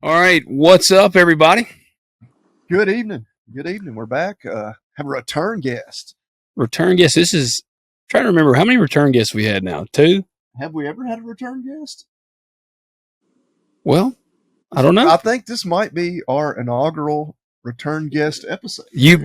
All right, what's up, everybody? Good evening. Good evening. We're back. Have a return guest. Return guest. This is I'm trying to remember how many return guests we had now. Two? Have we ever had a return guest? Well, I don't know. I think this might be our inaugural return guest episode. You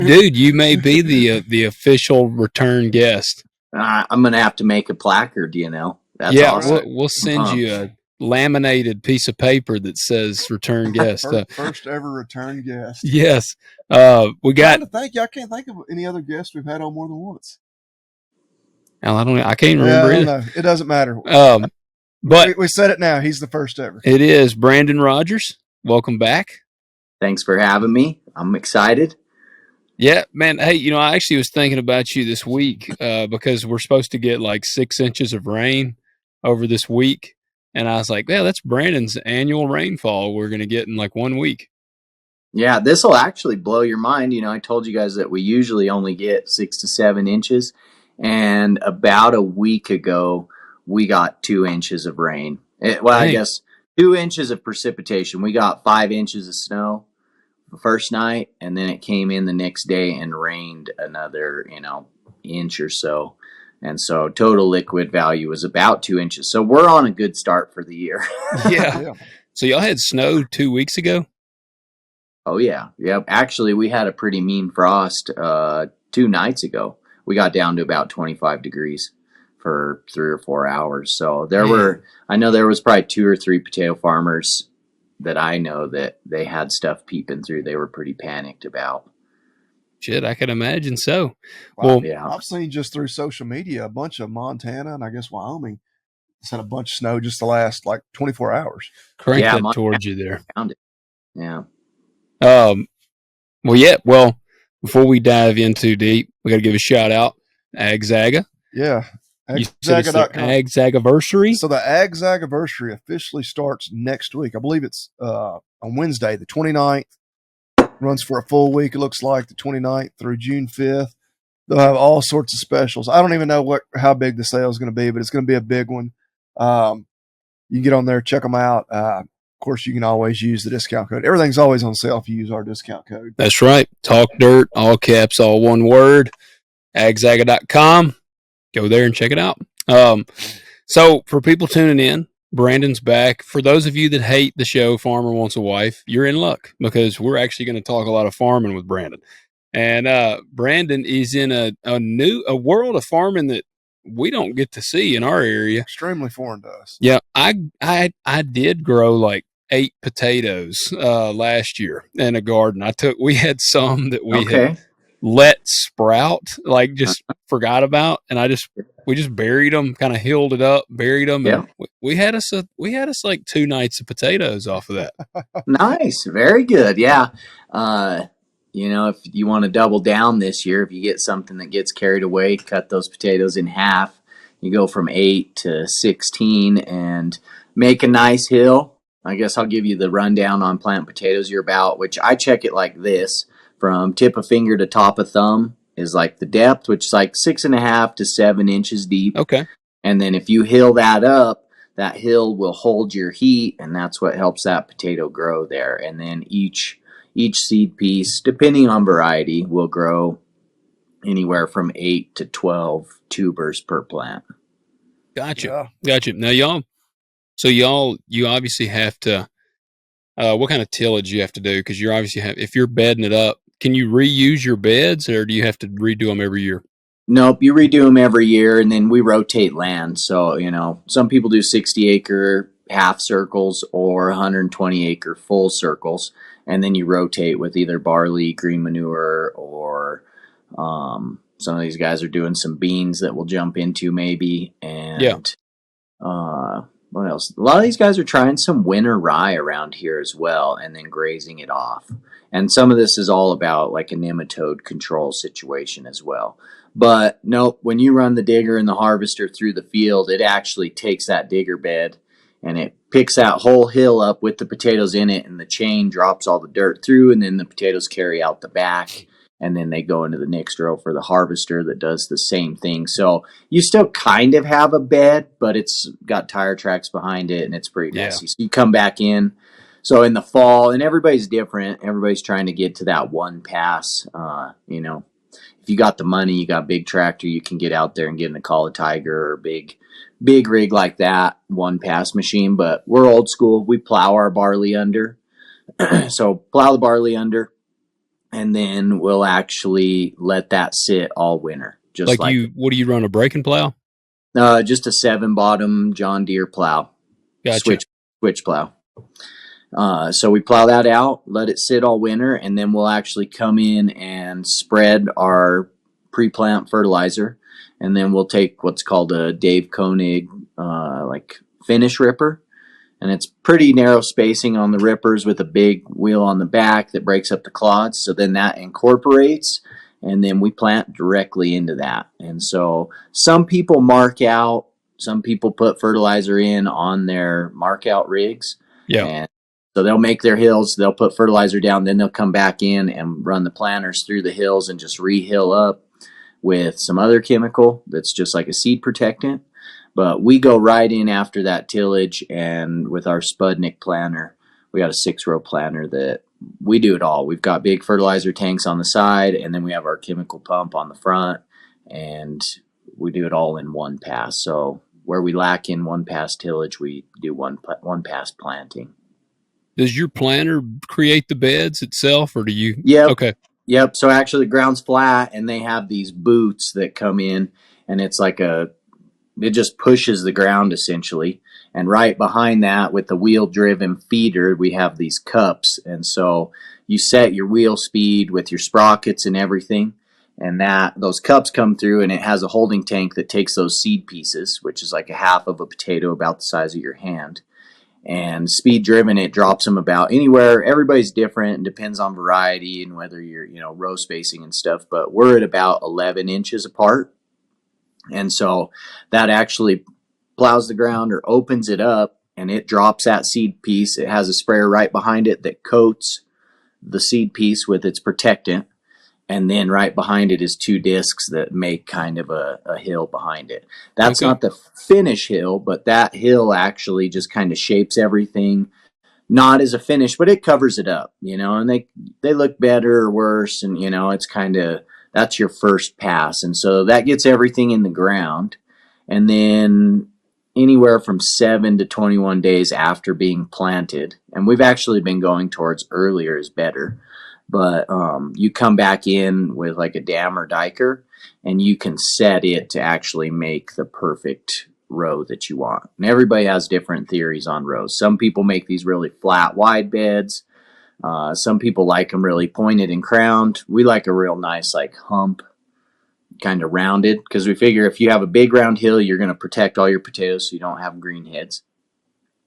may be the official return guest. I'm gonna have to make a placard. That's yeah, awesome. we'll send you a laminated piece of paper that says return guest. First ever return guest. Yes. We got. Thank you. I can't think of any other guests we've had on more than once. I can't remember either. It doesn't matter. But we said it now. He's the first ever. It is Brandon Rogers. Welcome back. Thanks for having me. I'm excited. Yeah, man. Hey, I actually was thinking about you this week because we're supposed to get like 6 inches of rain over this week. And I was like, yeah, that's Brandon's annual rainfall we're going to get in like 1 week. Yeah, this will actually blow your mind. I told you guys that we usually only get 6 to 7 inches. And about a week ago, we got 2 inches of rain. I guess 2 inches of precipitation. We got 5 inches of snow the first night, and then it came in the next day and rained another, inch or so. And so total liquid value was about 2 inches. So we're on a good start for the year. Yeah. So y'all had snow 2 weeks ago? Oh, yeah. Yep. Actually, we had a pretty mean frost 2 nights ago. We got down to about 25 degrees for 3 or 4 hours. So I know there was probably 2 or 3 potato farmers that I know that they had stuff peeping through. They were pretty panicked about. Shit, I can imagine so. Well, yeah. I've seen just through social media a bunch of Montana and I guess Wyoming has had a bunch of snow just the last like 24 hours. Crank that towards you there. Found it. Yeah. Well, before we dive in too deep, we got to give a shout out. AgZaga. Yeah. AgZaga.com. AgZagaversary. So the AgZagaversary officially starts next week. I believe it's on Wednesday, the 29th. Runs for a full week, it looks like, the 29th through June 5th. They'll have all sorts of specials. I don't even know how big the sale is going to be, but it's going to be a big one. You can get on there, check them out. Of course, you can always use the discount code. Everything's always on sale if you use our discount code. That's right. Talk Dirt, all caps, all one word. AgZaga.com. Go there and check it out. So for people tuning in, Brandon's back. For those of you that hate the show Farmer Wants a Wife, you're in luck because we're actually going to talk a lot of farming with Brandon. And Brandon is in a world of farming that we don't get to see in our area. Extremely foreign to us. Yeah, I did grow like 8 potatoes last year in a garden. We had some that we had let sprout, like just forgot about, and we just buried them, kind of healed it up, buried them. Yeah. And we had us like 2 nights of potatoes off of that. Nice, very good. Yeah. If you want to double down this year, if you get something that gets carried away, cut those potatoes in half. You go from 8 to 16 and make a nice hill. I guess I'll give you the rundown on plant potatoes you're about, which I check it like this. From tip of finger to top of thumb is like the depth, which is like 6.5 to 7 inches deep. Okay. And then if you hill that up, that hill will hold your heat, and that's what helps that potato grow there. And then each seed piece, depending on variety, will grow anywhere from 8 to 12 tubers per plant. Gotcha. Now, you obviously have to, what kind of tillage you have to do? Because you obviously if you're bedding it up, can you reuse your beds or do you have to redo them every year? Nope, you redo them every year, and then we rotate land. So, some people do 60-acre half circles or 120-acre full circles, and then you rotate with either barley, green manure, or some of these guys are doing some beans that we'll jump into maybe. And what else? A lot of these guys are trying some winter rye around here as well, and then grazing it off. And some of this is all about like a nematode control situation as well. But nope, when you run the digger and the harvester through the field, it actually takes that digger bed and it picks that whole hill up with the potatoes in it, and the chain drops all the dirt through, and then the potatoes carry out the back, and then they go into the next row for the harvester that does the same thing. So you still kind of have a bed, but it's got tire tracks behind it, and it's pretty messy. So you come back in. So in the fall, and everybody's different. Everybody's trying to get to that one pass. If you got the money, you got a big tractor, you can get out there and get in a Call a Tiger or big rig like that, one pass machine. But we're old school. We plow our barley under. So plow the barley under, and then we'll actually let that sit all winter. Just What do you run, a breaking plow? Just a 7-bottom John Deere plow. Gotcha. Switch plow. So we plow that out, let it sit all winter, and then we'll actually come in and spread our pre-plant fertilizer, and then we'll take what's called a Dave Koenig finish ripper, and it's pretty narrow spacing on the rippers with a big wheel on the back that breaks up the clods. So then that incorporates, and then we plant directly into that. And so some people mark out, some people put fertilizer in on their mark out rigs. Yeah. And so they'll make their hills, they'll put fertilizer down, then they'll come back in and run the planters through the hills and just re-hill up with some other chemical that's just like a seed protectant. But we go right in after that tillage, and with our Spudnik planter, we got a 6-row planter that we do it all. We've got big fertilizer tanks on the side, and then we have our chemical pump on the front, and we do it all in one pass. So where we lack in one pass tillage, we do one pass planting. Does your planter create the beds itself, or do you? Yep. Okay. Yep. So actually the ground's flat, and they have these boots that come in, and it's like it just pushes the ground essentially. And right behind that, with the wheel driven feeder, we have these cups. And so you set your wheel speed with your sprockets and everything. And those cups come through, and it has a holding tank that takes those seed pieces, which is like a half of a potato about the size of your hand. And speed driven, it drops them about anywhere. Everybody's different. It depends on variety and whether you're, row spacing and stuff. But we're at about 11 inches apart. And so that actually plows the ground or opens it up, and it drops that seed piece. It has a sprayer right behind it that coats the seed piece with its protectant. And then right behind it is 2 discs that make kind of a hill behind it. That's not the finish hill, but that hill actually just kind of shapes everything, not as a finish, but it covers it up, and they look better or worse. And, it's kind of, that's your first pass. And so that gets everything in the ground. And then anywhere from 7 to 21 days after being planted, and we've actually been going towards earlier is better, but you come back in with like a dam or diker, and you can set it to actually make the perfect row that you want. And everybody has different theories on rows. Some people make these really flat, wide beds. Some people like them really pointed and crowned. We like a real nice like hump, kind of rounded, because we figure if you have a big round hill, you're going to protect all your potatoes so you don't have green heads.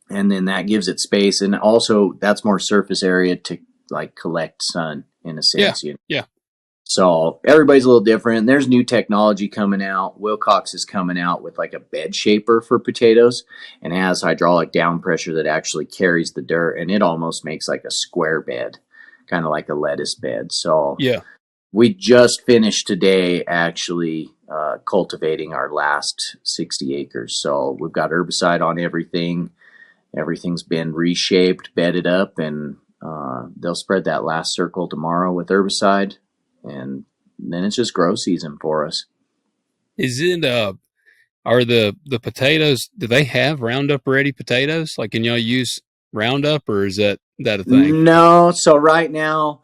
And then that gives it space, and also that's more surface area to like collect sun in a sense. Yeah. So everybody's a little different. There's new technology coming out. Wilcox is coming out with like a bed shaper for potatoes, and it has hydraulic down pressure that actually carries the dirt, and it almost makes like a square bed, kind of like a lettuce bed. So yeah, we just finished today actually cultivating our last 60 acres. So we've got herbicide on everything. Everything's been reshaped, bedded up, and they'll spread that last circle tomorrow with herbicide, and then it's just grow season for us. Is it are the potatoes, do they have Roundup ready potatoes? Like, can y'all use Roundup, or is that a thing? No. So right now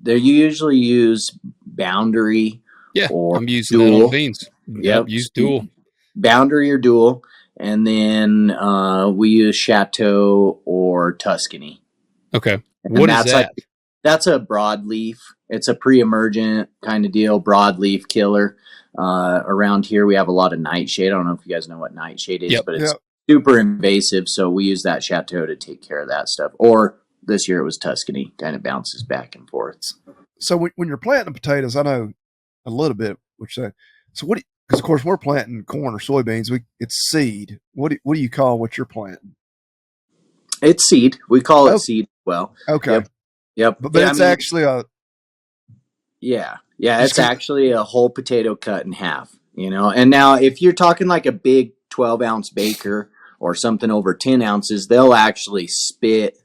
they usually use Boundary. Yeah, or I'm using Dual. that on beans. Yep. Use Dual. Boundary or Dual. And then we use Chateau or Tuscany. Okay. And What is that? That's a broadleaf. It's a pre-emergent kind of deal, broadleaf killer. Around here, we have a lot of nightshade. I don't know if you guys know what nightshade is, but it's super invasive. So we use that Chateau to take care of that stuff. Or this year it was Tuscany, kind of bounces back and forth. So when you're planting potatoes, I know a little bit what you're saying. So because of course we're planting corn or soybeans, it's seed. What do you call what you're planting? It's seed. We call it seed. Well, okay. Yep. But it's actually a. Yeah. It's actually a whole potato cut in half, And now if you're talking like a big 12-ounce baker or something over 10 ounces, they'll actually split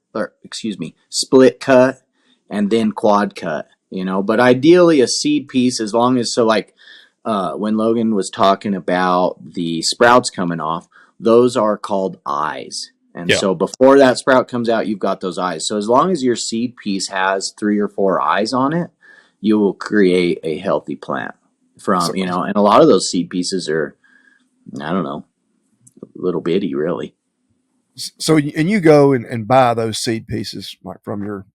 cut and then quad cut, but ideally a seed piece, as long as, so like, when Logan was talking about the sprouts coming off, those are called eyes. And so before that sprout comes out, you've got those eyes. So as long as your seed piece has 3 or 4 eyes on it, you will create a healthy plant from, and a lot of those seed pieces are, I don't know, little bitty, really. So, and you go and buy those seed pieces like from your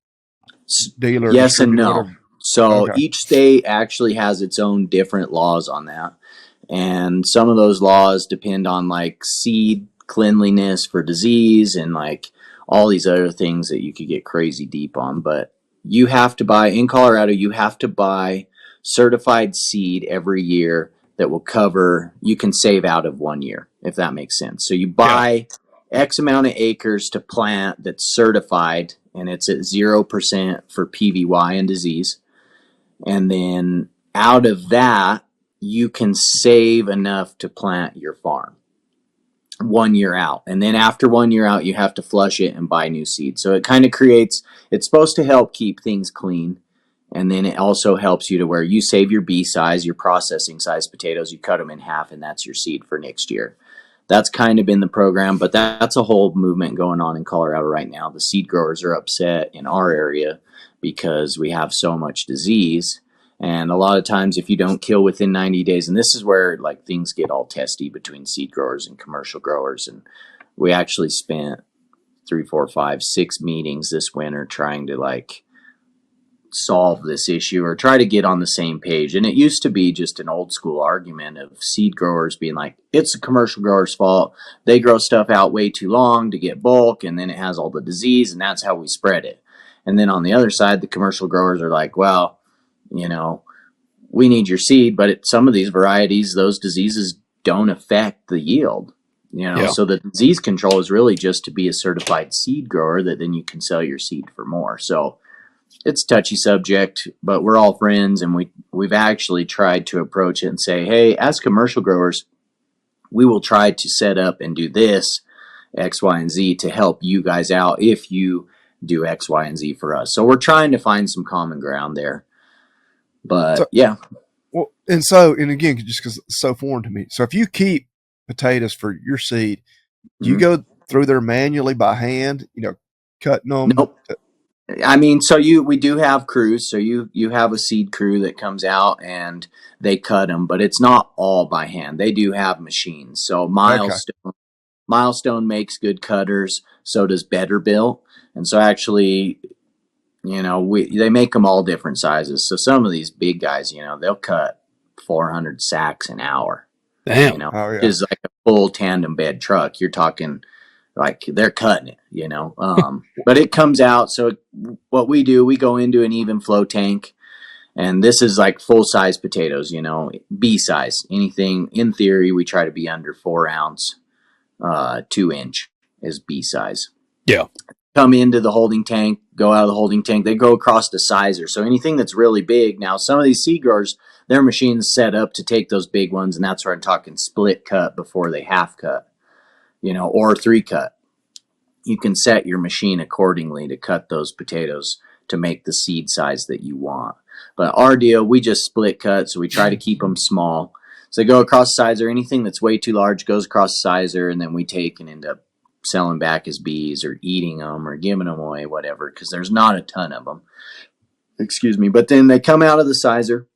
dealer? Yes and no. Whatever. So each state actually has its own different laws on that. And some of those laws depend on like seed cleanliness for disease and like all these other things that you could get crazy deep on. But you have to buy, in Colorado, you have to buy certified seed every year that will cover, you can save out of 1 year, if that makes sense. So you buy X amount of acres to plant that's certified, and it's at 0% for PVY and disease. And then out of that, you can save enough to plant your farm 1 year out. And then after 1 year out, you have to flush it and buy new seed. So it kind of creates, it's supposed to help keep things clean. And then it also helps you to where you save your B size, your processing size potatoes, you cut them in half, and that's your seed for next year. That's kind of been the program, but that's a whole movement going on in Colorado right now. The seed growers are upset in our area because we have so much disease. And a lot of times if you don't kill within 90 days, and this is where like things get all testy between seed growers and commercial growers. And we actually spent 3, 4, 5, 6 meetings this winter trying to like solve this issue or try to get on the same page. And it used to be just an old school argument of seed growers being like, it's a commercial grower's fault. They grow stuff out way too long to get bulk, and then it has all the disease, and that's how we spread it. And then on the other side, the commercial growers are like, well, we need your seed, but some of these varieties, those diseases don't affect the yield. So the disease control is really just to be a certified seed grower that then you can sell your seed for more. So it's a touchy subject, but we're all friends, and we've actually tried to approach it and say, hey, as commercial growers, we will try to set up and do this X, Y, and Z to help you guys out if you do X, Y, and Z for us. So we're trying to find some common ground there. But well, and again, just because it's so foreign to me. So if you keep potatoes for your seed, do you go through there manually by hand, cutting them? Nope. I mean, so we do have crews. So you have a seed crew that comes out and they cut them, but it's not all by hand. They do have machines. So Milestone makes good cutters. So does Betterbilt. And so actually, they make them all different sizes. So some of these big guys, they'll cut 400 sacks an hour. Damn. Is like a full tandem bed truck. You're talking like they're cutting it, but it comes out. So what we do, we go into an even flow tank, and this is like full size potatoes, B size. Anything in theory, we try to be under 4 ounce, 2 inch is B size. Yeah. Come into the holding tank, go out of the holding tank. They go across the sizer. So anything that's really big. Now, some of these seed growers, their machines set up to take those big ones, and that's where I'm talking split cut before they half cut, or 3 cut. You can set your machine accordingly to cut those potatoes to make the seed size that you want. But our deal, we just split cut, so we try to keep them small. So they go across the sizer. Anything that's way too large goes across the sizer, and then we take and end up selling back as bees or eating them or giving them away, whatever, because there's not a ton of them. Excuse me. But then they come out of the sizer,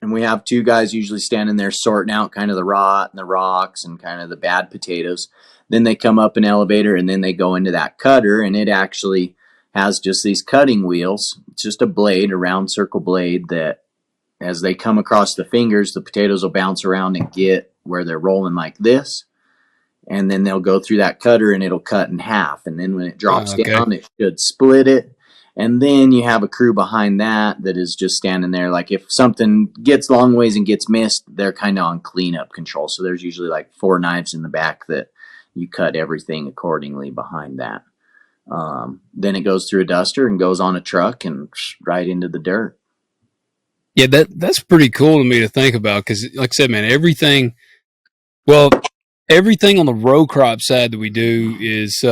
and we have 2 guys usually standing there sorting out kind of the rot and the rocks and kind of the bad potatoes. Then they come up an elevator, and then they go into that cutter, and it actually has just these cutting wheels. It's just a blade, a round circle blade that as they come across the fingers, the potatoes will bounce around and get where they're rolling like this. And then they'll go through that cutter, and it'll cut in half. And then when it drops down, it should split it. And then you have a crew behind that is just standing there. Like if something gets long ways and gets missed, they're kind of on cleanup control. So there's usually like 4 knives in the back that you cut everything accordingly behind that. Then it goes through a duster and goes on a truck and right into the dirt. Yeah, that's pretty cool to me to think about because, like I said, man, everything. Well, everything on the row crop side that we do is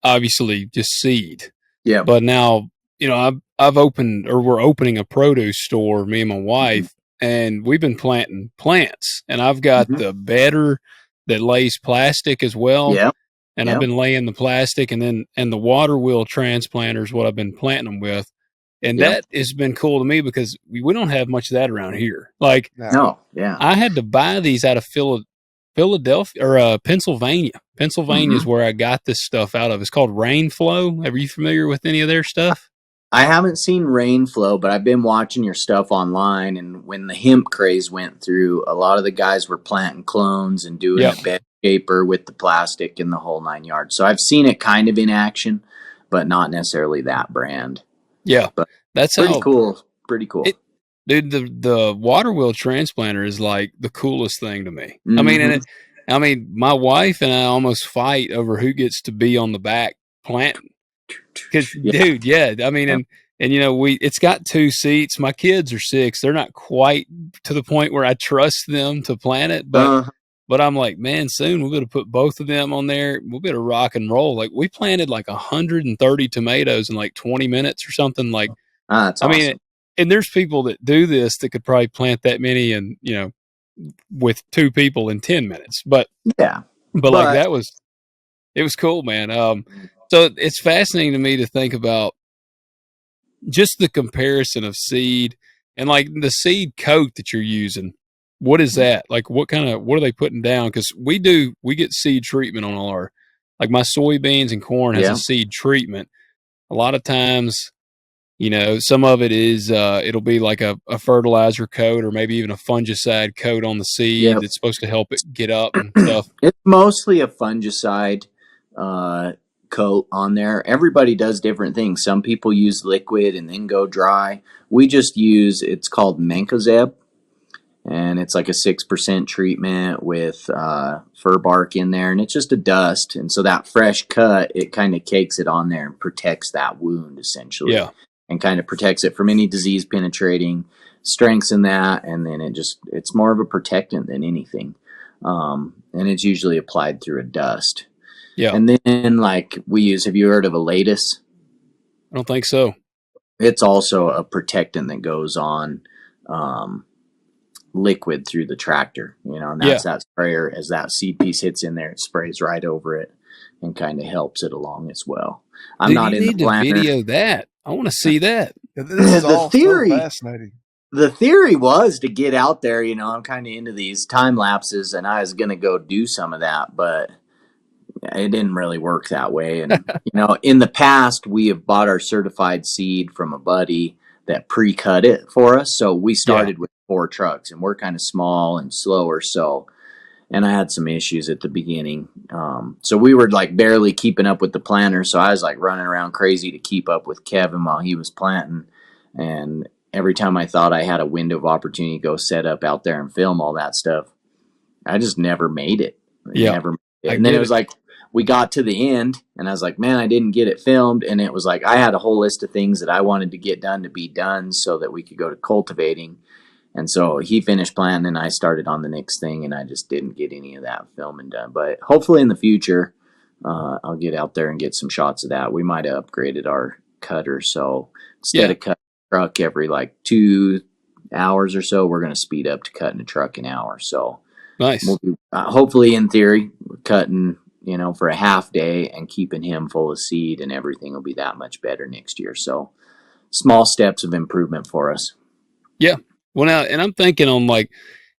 obviously just seed. Yeah. But now, I've opened, or we're opening a produce store, me and my wife, and we've been planting plants. And I've got the bedder that lays plastic as well. Yeah. And I've been laying the plastic, and the water wheel transplanter is what I've been planting them with. And that has been cool to me because we don't have much of that around here. Like, no, yeah. I had to buy these out of Philadelphia or Pennsylvania. Pennsylvania is where I got this stuff out of. It's called Rainflow. Are you familiar with any of their stuff? I haven't seen Rainflow, but I've been watching your stuff online. And when the hemp craze went through, a lot of the guys were planting clones and doing a bed shaper with the plastic and the whole 9 yards. So I've seen it kind of in action, but not necessarily that brand. Yeah, but that's pretty cool. Pretty cool. Dude, the water wheel transplanter is like the coolest thing to me. I mean, my wife and I almost fight over who gets to be on the back planting. Because, dude, I mean, and it's got 2 seats. My kids are 6. They're not quite to the point where I trust them to plant it, but I'm like, man, soon we're going to put both of them on there. We'll be able to rock and roll. Like, we planted like 130 tomatoes in like 20 minutes or something. Like, that's awesome. I mean, and there's people that do this that could probably plant that many and, with 2 people in 10 minutes. But like it was cool, man. So it's fascinating to me to think about just the comparison of seed and like the seed coat that you're using. What is that? Like, what are they putting down? Because we get seed treatment on all our, like my soybeans and corn has a seed treatment. A lot of times, some of it is, it'll be like a fertilizer coat or maybe even a fungicide coat on the seed that's supposed to help it get up and stuff. It's mostly a fungicide coat on there. Everybody does different things. Some people use liquid and then go dry. We just use, it's called Mancozeb, and it's like a 6% treatment with fir bark in there, and it's just a dust. And so that fresh cut, it kind of cakes it on there and protects that wound essentially. Yeah. And kind of protects it from any disease penetrating, strengthens that, and then it's more of a protectant than anything. And it's usually applied through a dust. Yeah. And then like we use, have you heard of Elatus? I don't think so. It's also a protectant that goes on liquid through the tractor, and that's that sprayer. As that seed piece hits in there, it sprays right over it and kind of helps it along as well. I'm not in the planter. Video that. I want to see that. This is all so fascinating. The theory was to get out there. I'm kind of into these time lapses, and I was going to go do some of that, but it didn't really work that way. And, in the past, we have bought our certified seed from a buddy that pre-cut it for us. So we started with 4 trucks, and we're kind of small and slower. And I had some issues at the beginning. So we were like barely keeping up with the planter. So I was like running around crazy to keep up with Kevin while he was planting. And every time I thought I had a window of opportunity to go set up out there and film all that stuff, I just never made it. And then it was like, we got to the end and I was like, man, I didn't get it filmed. And it was like, I had a whole list of things that I wanted to get done to be done so that we could go to cultivating. And so he finished planting and I started on the next thing, and I just didn't get any of that filming done. But hopefully in the future, I'll get out there and get some shots of that. We might have upgraded our cutter. So instead of cutting a truck every like 2 hours or so, we're going to speed up to cutting a truck an hour. So nice. We'll be, hopefully in theory, cutting, for a half day and keeping him full of seed, and everything will be that much better next year. So small steps of improvement for us. Yeah. Well, now, and I'm thinking on like,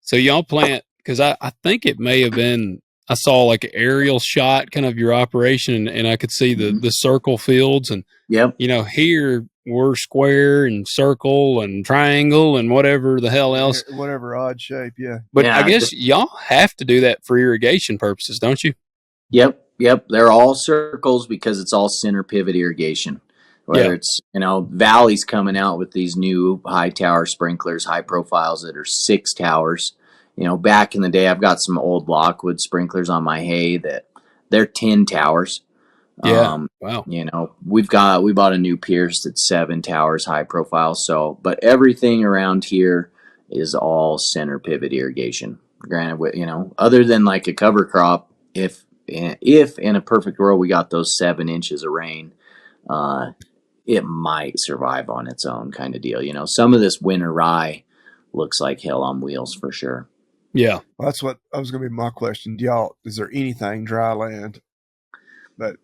so y'all plant, because I think it may have been, I saw like an aerial shot kind of your operation, and I could see the circle fields, and here we're square and circle and triangle and whatever the hell else. Whatever odd shape, But I guess y'all have to do that for irrigation purposes, don't you? Yep. They're all circles because it's all center pivot irrigation. Whether it's, Valley's coming out with these new high tower sprinklers, high profiles that are 6 towers. Back in the day, I've got some old Lockwood sprinklers on my hay that they're 10 towers. Yeah. Wow. We bought a new Pierce that's 7 towers, high profile. So, but everything around here is all center pivot irrigation. Granted, other than like a cover crop, if in a perfect world we got those 7 inches of rain, it might survive on its own, kind of deal. Some of this winter rye looks like hell on wheels for sure. Yeah. Well, that's what I was going to be my question. Is there anything dry land that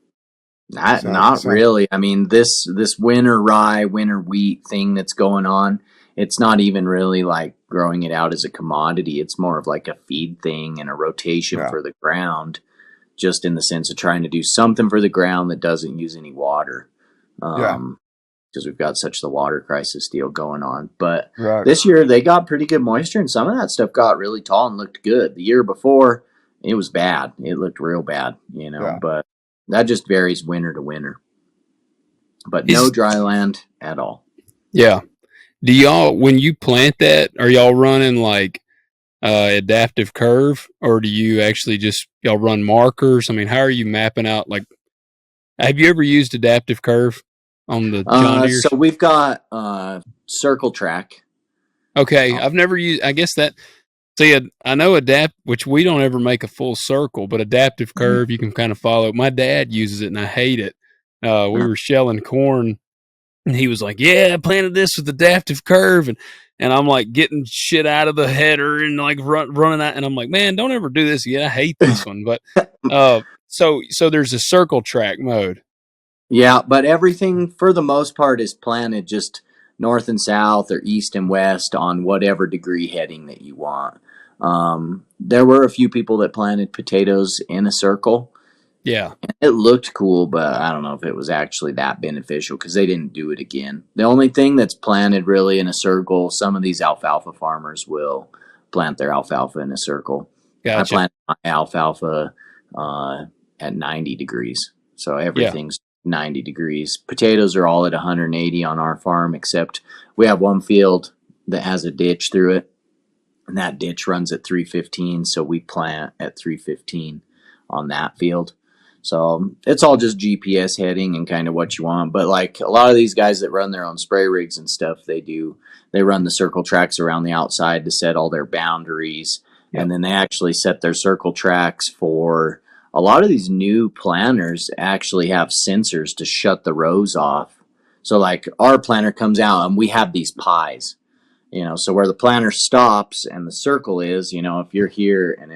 Not really. I mean, this winter rye, winter wheat thing that's going on, it's not even really like growing it out as a commodity. It's more of like a feed thing and a rotation Yeah. for the ground, just in the sense of trying to do something for the ground that doesn't use any water. Yeah. Because we've got such the water crisis deal going on. But Right. this year they got pretty good moisture, and some of that stuff got really tall and looked good. The year before, it was bad. It looked real bad, Yeah. but that just varies winter to winter. But no dry land at all. Yeah. Do y'all, when you plant that, are y'all running like adaptive curve, or do you actually just y'all run markers? I mean, how are you mapping out? Like, have you ever used adaptive curve on the John Deere? So we've got Circle Track. Okay, I've never used. I guess that. See, I know which we don't ever make a full circle, but adaptive curve you can kind of follow. My dad uses it, and I hate it. We were shelling corn, and he was like, "Yeah, I planted this with adaptive curve," and I'm like getting shit out of the header and like running out, and I'm like, "Man, don't ever do this again. I hate this one." But so there's a circle track mode. Yeah, but everything for the most part is planted just north and south or east and west on whatever degree heading that you want. There were a few people that planted potatoes in a circle. Yeah. And it looked cool, but I don't know if it was actually that beneficial because they didn't do it again. The only thing that's planted really in a circle, some of these alfalfa farmers will plant their alfalfa in a circle. Gotcha. I planted my alfalfa at 90 degrees. So everything's 90 degrees. Potatoes are all at 180 on our farm, except we have one field that has a ditch through it, and that ditch runs at 315, so we plant at 315 on that field. So it's all just GPS heading and kind of what you want. But like a lot of these guys that run their own spray rigs and stuff, they run the circle tracks around the outside to set all their boundaries. Yep. And then they actually set their circle tracks for a lot of these new planters actually have sensors to shut the rows off. So like our planter comes out and we have these pies. So where the planter stops and the circle is, if you're here and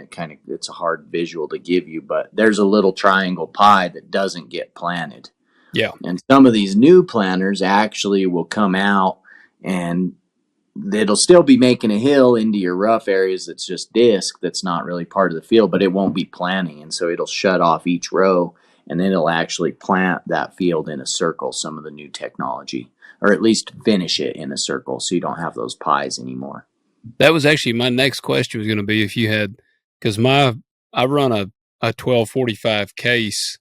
it's a hard visual to give you, but there's a little triangle pie that doesn't get planted. Yeah. And some of these new planters actually will come out and it'll still be making a hill into your rough areas that's just disc that's not really part of the field, but it won't be planting. And so it'll shut off each row and then it'll actually plant that field in a circle, some of the new technology. Or at least finish it in a circle so you don't have those pies anymore. That was actually my next question was going to be if you had, because I run a 1245 case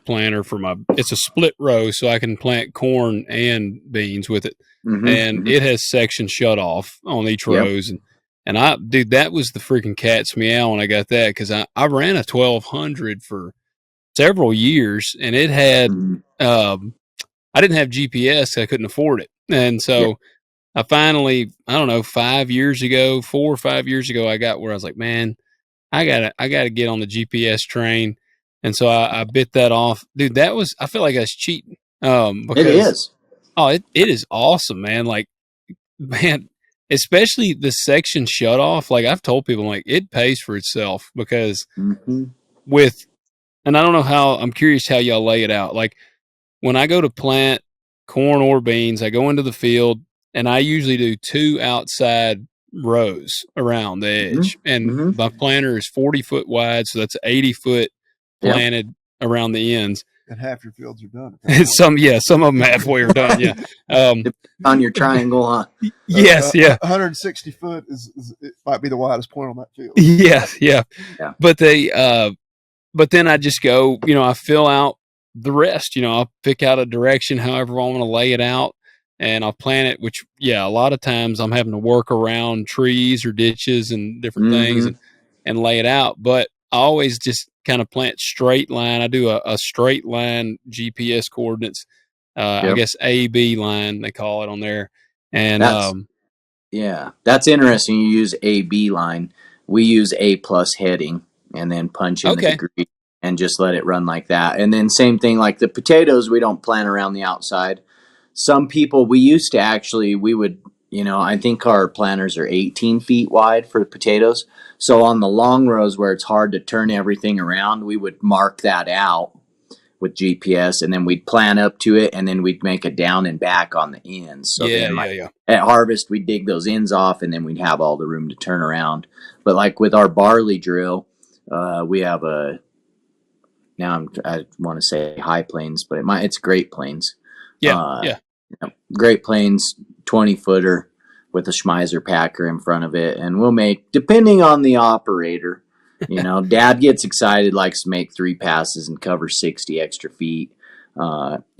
planter for it's a split row so I can plant corn and beans with it. Mm-hmm, and it has section shut off on each rows. And that was the freaking cat's meow when I got that because I ran a 1200 for several years and it had, I didn't have GPS. I couldn't afford it. And so I finally, I don't know, 4 or 5 years ago, I got where I was like, man, I gotta get on the GPS train. And so I bit that off. Dude, I feel like I was cheating. Because, it is. Oh, it is awesome, man. Like, man, especially the section shut off. Like I've told people, like it pays for itself because and I don't know I'm curious how y'all lay it out. Like, when I go to plant corn or beans, I go into the field and I usually do 2 outside rows around the edge. And my planter is 40 foot wide. So that's 80 foot planted around the ends. And half your fields are done. Some of them halfway are done. Yeah. On your triangle, huh? Yes. 160 foot it might be the widest point on that field. Yeah. But then I just go, I fill out the rest. I'll pick out a direction however I want to lay it out and I'll plant it, which a lot of times I'm having to work around trees or ditches and different things and lay it out. But I always just kind of plant straight line. I do a straight line GPS coordinates. I guess AB line they call it on there. And that's interesting. You use AB line. We use A plus heading. and then punch in Okay. the degree and just let it run like that. And then same thing like the potatoes, we don't plant around the outside. Some people, we would, I think our planters are 18 feet wide for the potatoes. So on the long rows where it's hard to turn everything around, we would mark that out with GPS, and then we'd plant up to it, and then we'd make a down and back on the ends. So Yeah, then, like yeah. at harvest, we'd dig those ends off, and then we'd have all the room to turn around. But like with our barley drill, we have I want to say High Plains, but it's Great Plains. Yeah, yeah. Great Plains 20-footer with a Schmeiser packer in front of it, and we'll make, depending on the operator. Dad gets excited, likes to make 3 passes and cover 60 extra feet.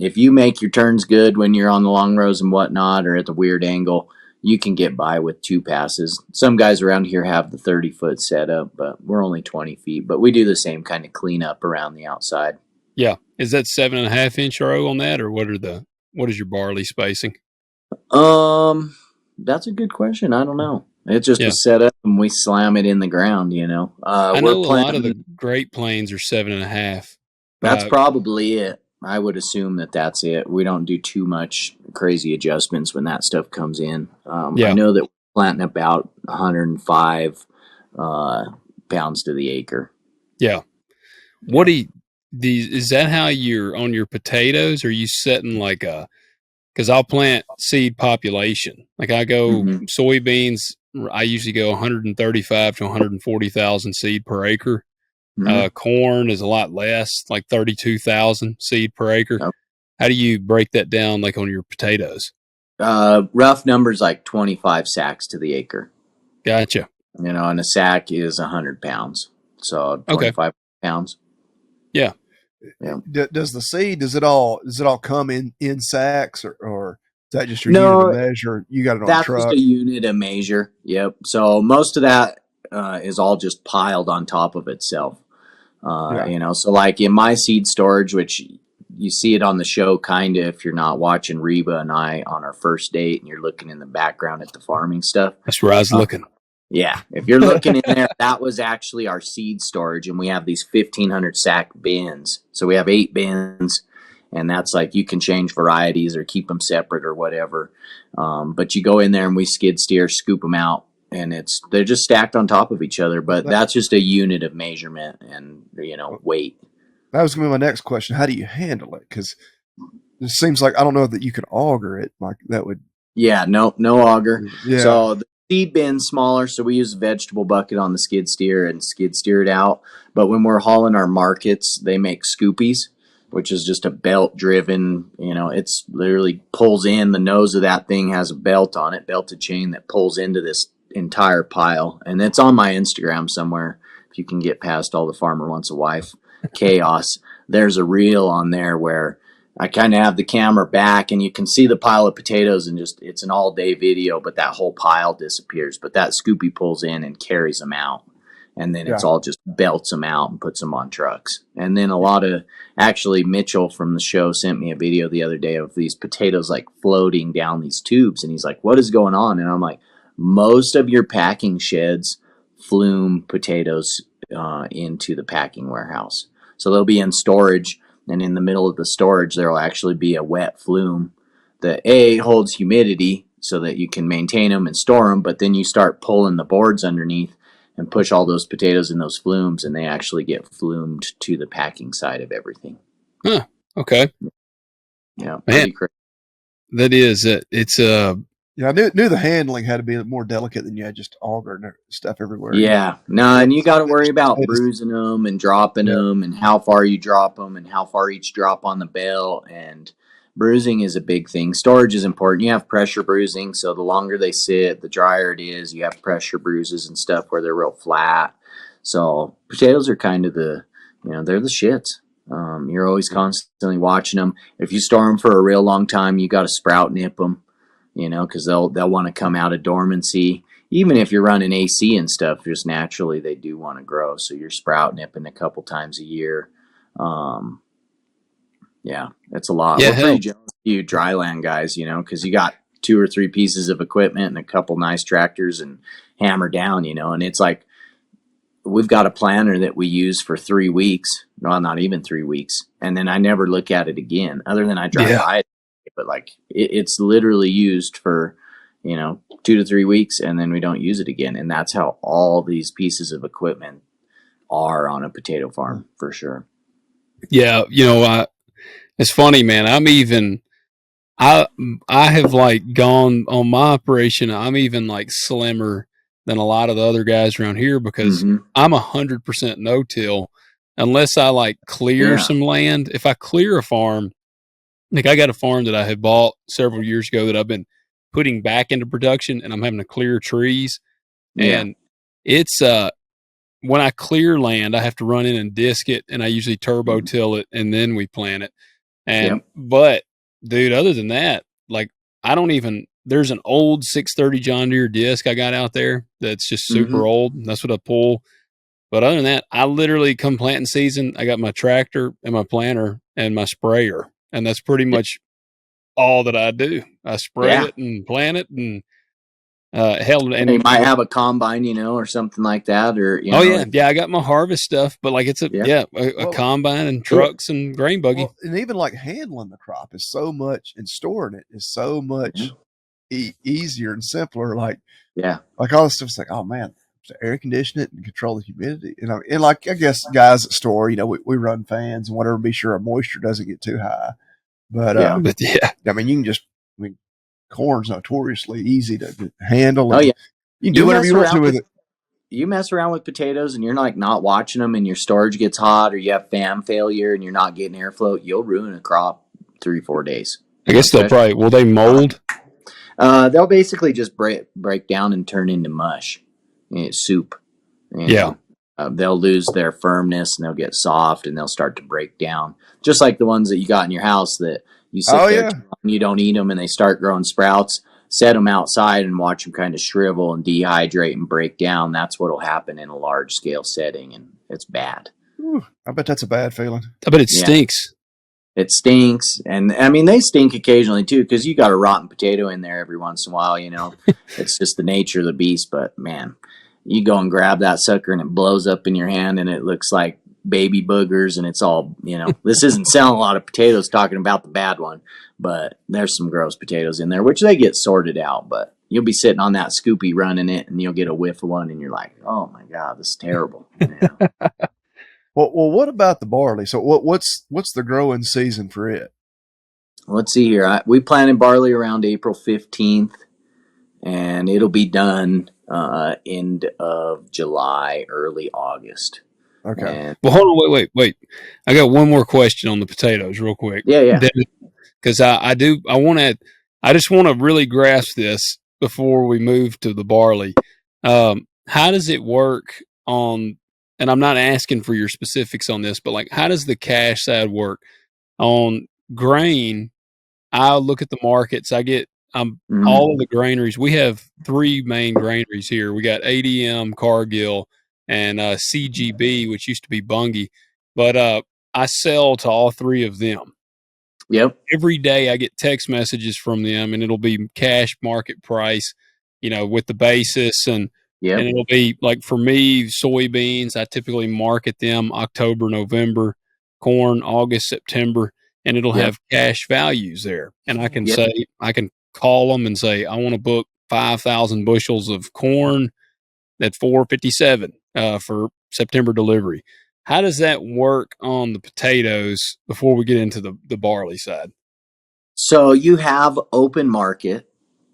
If you make your turns good when you're on the long rows and whatnot, or at the weird angle, you can get by with 2 passes. Some guys around here have the 30-foot setup, but we're only 20 feet. But we do the same kind of cleanup around the outside. Yeah. Is that 7.5-inch row on that, or what is your barley spacing? That's a good question. I don't know. It's just a setup, and we slam it in the ground. I know a lot of the Great Plains are 7.5. That's probably it. I would assume that's it. We don't do too much crazy adjustments when that stuff comes in. I know that we're planting about 105 pounds to the acre. Yeah. Is that how you're on your potatoes? Or are you setting like because I'll plant seed population. Like I go soybeans, I usually go 135 to 140,000 seed per acre. Corn is a lot less, like 32,000 seed per acre. Yep. How do you break that down, like on your potatoes? Rough numbers, like 25 sacks to the acre. Gotcha. And a sack is 100 pounds. So 25 pounds. Yeah. Yeah. Does the seed, does it all come in sacks, or is that just your unit of measure? You got it on a truck? That's just a unit of measure. Yep. So most of that is all just piled on top of itself. So like in my seed storage, which you see it on the show, kind of, if you're not watching Reba and I on our first date and you're looking in the background at the farming stuff. That's where I was looking. Yeah. If you're looking in there, that was actually our seed storage. And we have these 1,500 sack bins. So we have 8 bins, and that's like, you can change varieties or keep them separate or whatever. But you go in there and we skid steer, scoop them out, and they're just stacked on top of each other. But that's just a unit of measurement and, weight. That was going to be my next question. How do you handle it? Because it seems like, I don't know that you could auger it. Like that would. Yeah, no auger. Yeah. So the seed bin's smaller, so we use a vegetable bucket on the skid steer and skid steer it out. But when we're hauling our markets, they make scoopies, which is just a belt driven, it's literally pulls in. The nose of that thing has a belt on it, belted chain that pulls into this entire pile. And it's on my Instagram somewhere. If you can get past all the farmer wants a wife chaos, there's a reel on there where I kind of have the camera back and you can see the pile of potatoes, and just, it's an all day video, but that whole pile disappears. But that scoopy pulls in and carries them out. And then it's all just belts them out and puts them on trucks. And then actually Mitchell from the show sent me a video the other day of these potatoes like floating down these tubes. And he's like, what is going on? And I'm like, most of your packing sheds flume potatoes into the packing warehouse. So they'll be in storage, and in the middle of the storage, there will actually be a wet flume that holds humidity so that you can maintain them and store them. But then you start pulling the boards underneath and push all those potatoes in those flumes, and they actually get flumed to the packing side of everything. Huh. Okay. Yeah. Man, that is it. It's Yeah, I knew the handling had to be more delicate than you had just auger and stuff everywhere. Yeah, no, and you got to worry about bruising them and dropping them, and how far you drop them, and how far each drop on the bale. And bruising is a big thing. Storage is important. You have pressure bruising, so the longer they sit, the drier it is. You have pressure bruises and stuff where they're real flat. So potatoes are kind of they're the shits. You're always constantly watching them. If you store them for a real long time, you got to sprout nip them. Because they'll want to come out of dormancy. Even if you're running AC and stuff, just naturally they do want to grow. So you're sprout nipping a couple times a year. Yeah, it's a lot. Yeah, We're pretty jealous of you dryland guys, because you got 2 or 3 pieces of equipment and a couple nice tractors and hammer down, and it's like we've got a planter that we use for 3 weeks. Well, not even 3 weeks. And then I never look at it again other than I drive by it. But like it's literally used for, 2 to 3 weeks and then we don't use it again. And that's how all these pieces of equipment are on a potato farm for sure. Yeah. It's funny, man. I have like gone on my operation. I'm even like slimmer than a lot of the other guys around here because I'm 100% no-till unless I like clear some land. If I clear a farm, like I got a farm that I had bought several years ago that I've been putting back into production and I'm having to clear trees. And it's, when I clear land, I have to run in and disc it and I usually turbo till it and then we plant it. But dude, other than that, like there's an old 630 John Deere disc I got out there that's just super old. That's what I pull. But other than that, I literally come planting season, I got my tractor and my planter and my sprayer. And that's pretty much all that I do. I spray it and plant it and and you might have a combine, or something like that, or I got my harvest stuff, but like it's a combine and trucks and grain buggy, and even like handling the crop is so much, and storing it is so much easier and simpler. Like all this stuff's like, oh man, to air condition it and control the humidity, and like I guess guys at store, we run fans and whatever, be sure our moisture doesn't get too high. But I mean, you can just corn's notoriously easy to handle. You can do whatever you want to with it. You mess around with potatoes and you're like not watching them and your storage gets hot or you have fan failure and you're not getting airflow, you'll ruin a crop 3-4 days. I guess will they mold? They'll basically just break down and turn into mush. Soup. They'll lose their firmness and they'll get soft and they'll start to break down. Just like the ones that you got in your house that you sit there and you don't eat them and they start growing sprouts. Set them outside and watch them kind of shrivel and dehydrate and break down. That's what will happen in a large scale setting, and it's bad. Ooh, I bet that's a bad feeling. I bet it stinks. It stinks, and I mean they stink occasionally too because you got a rotten potato in there every once in a while. It's just the nature of the beast. But man, you go and grab that sucker and it blows up in your hand and it looks like baby boogers and it's all, this isn't selling a lot of potatoes talking about the bad one, but there's some gross potatoes in there, which they get sorted out, but you'll be sitting on that scoopy running it and you'll get a whiff of one and you're like, oh my God, this is terrible. Well, what about the barley? So what's the growing season for it? Let's see here. We planted barley around April 15th and it'll be done end of July, early August. Okay. Well, hold on, wait. I got one more question on the potatoes, real quick. Yeah. Because I just want to really grasp this before we move to the barley. How does it work on? And I'm not asking for your specifics on this, but like, how does the cash side work on grain? I look at the markets. I get all of the granaries. We have 3 main granaries here. We got ADM, Cargill, and CGB, which used to be Bunge. But I sell to all 3 of them. Yep. Every day I get text messages from them, and it'll be cash market price, with the basis. And it'll be like for me, soybeans, I typically market them October, November, corn, August, September, and it'll have cash values there. And I can say, I can call them and say, I want to book 5,000 bushels of corn at $4.57 for September delivery. How does that work on the potatoes before we get into the barley side? So you have open market,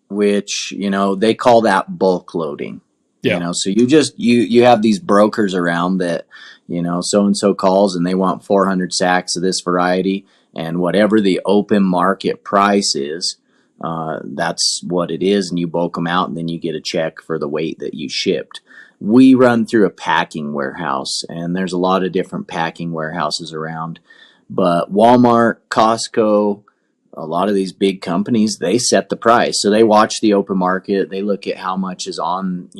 which, they call that bulk loading. Yeah. So you have these brokers around that, so-and-so calls and they want 400 sacks of this variety, and whatever the open market price is, that's what it is. And you bulk them out and then you get a check for the weight that you shipped. We run through a packing warehouse, and there's a lot of different packing warehouses around, but Walmart, Costco, a lot of these big companies, they set the price. So they watch the open market. They look at how much is on,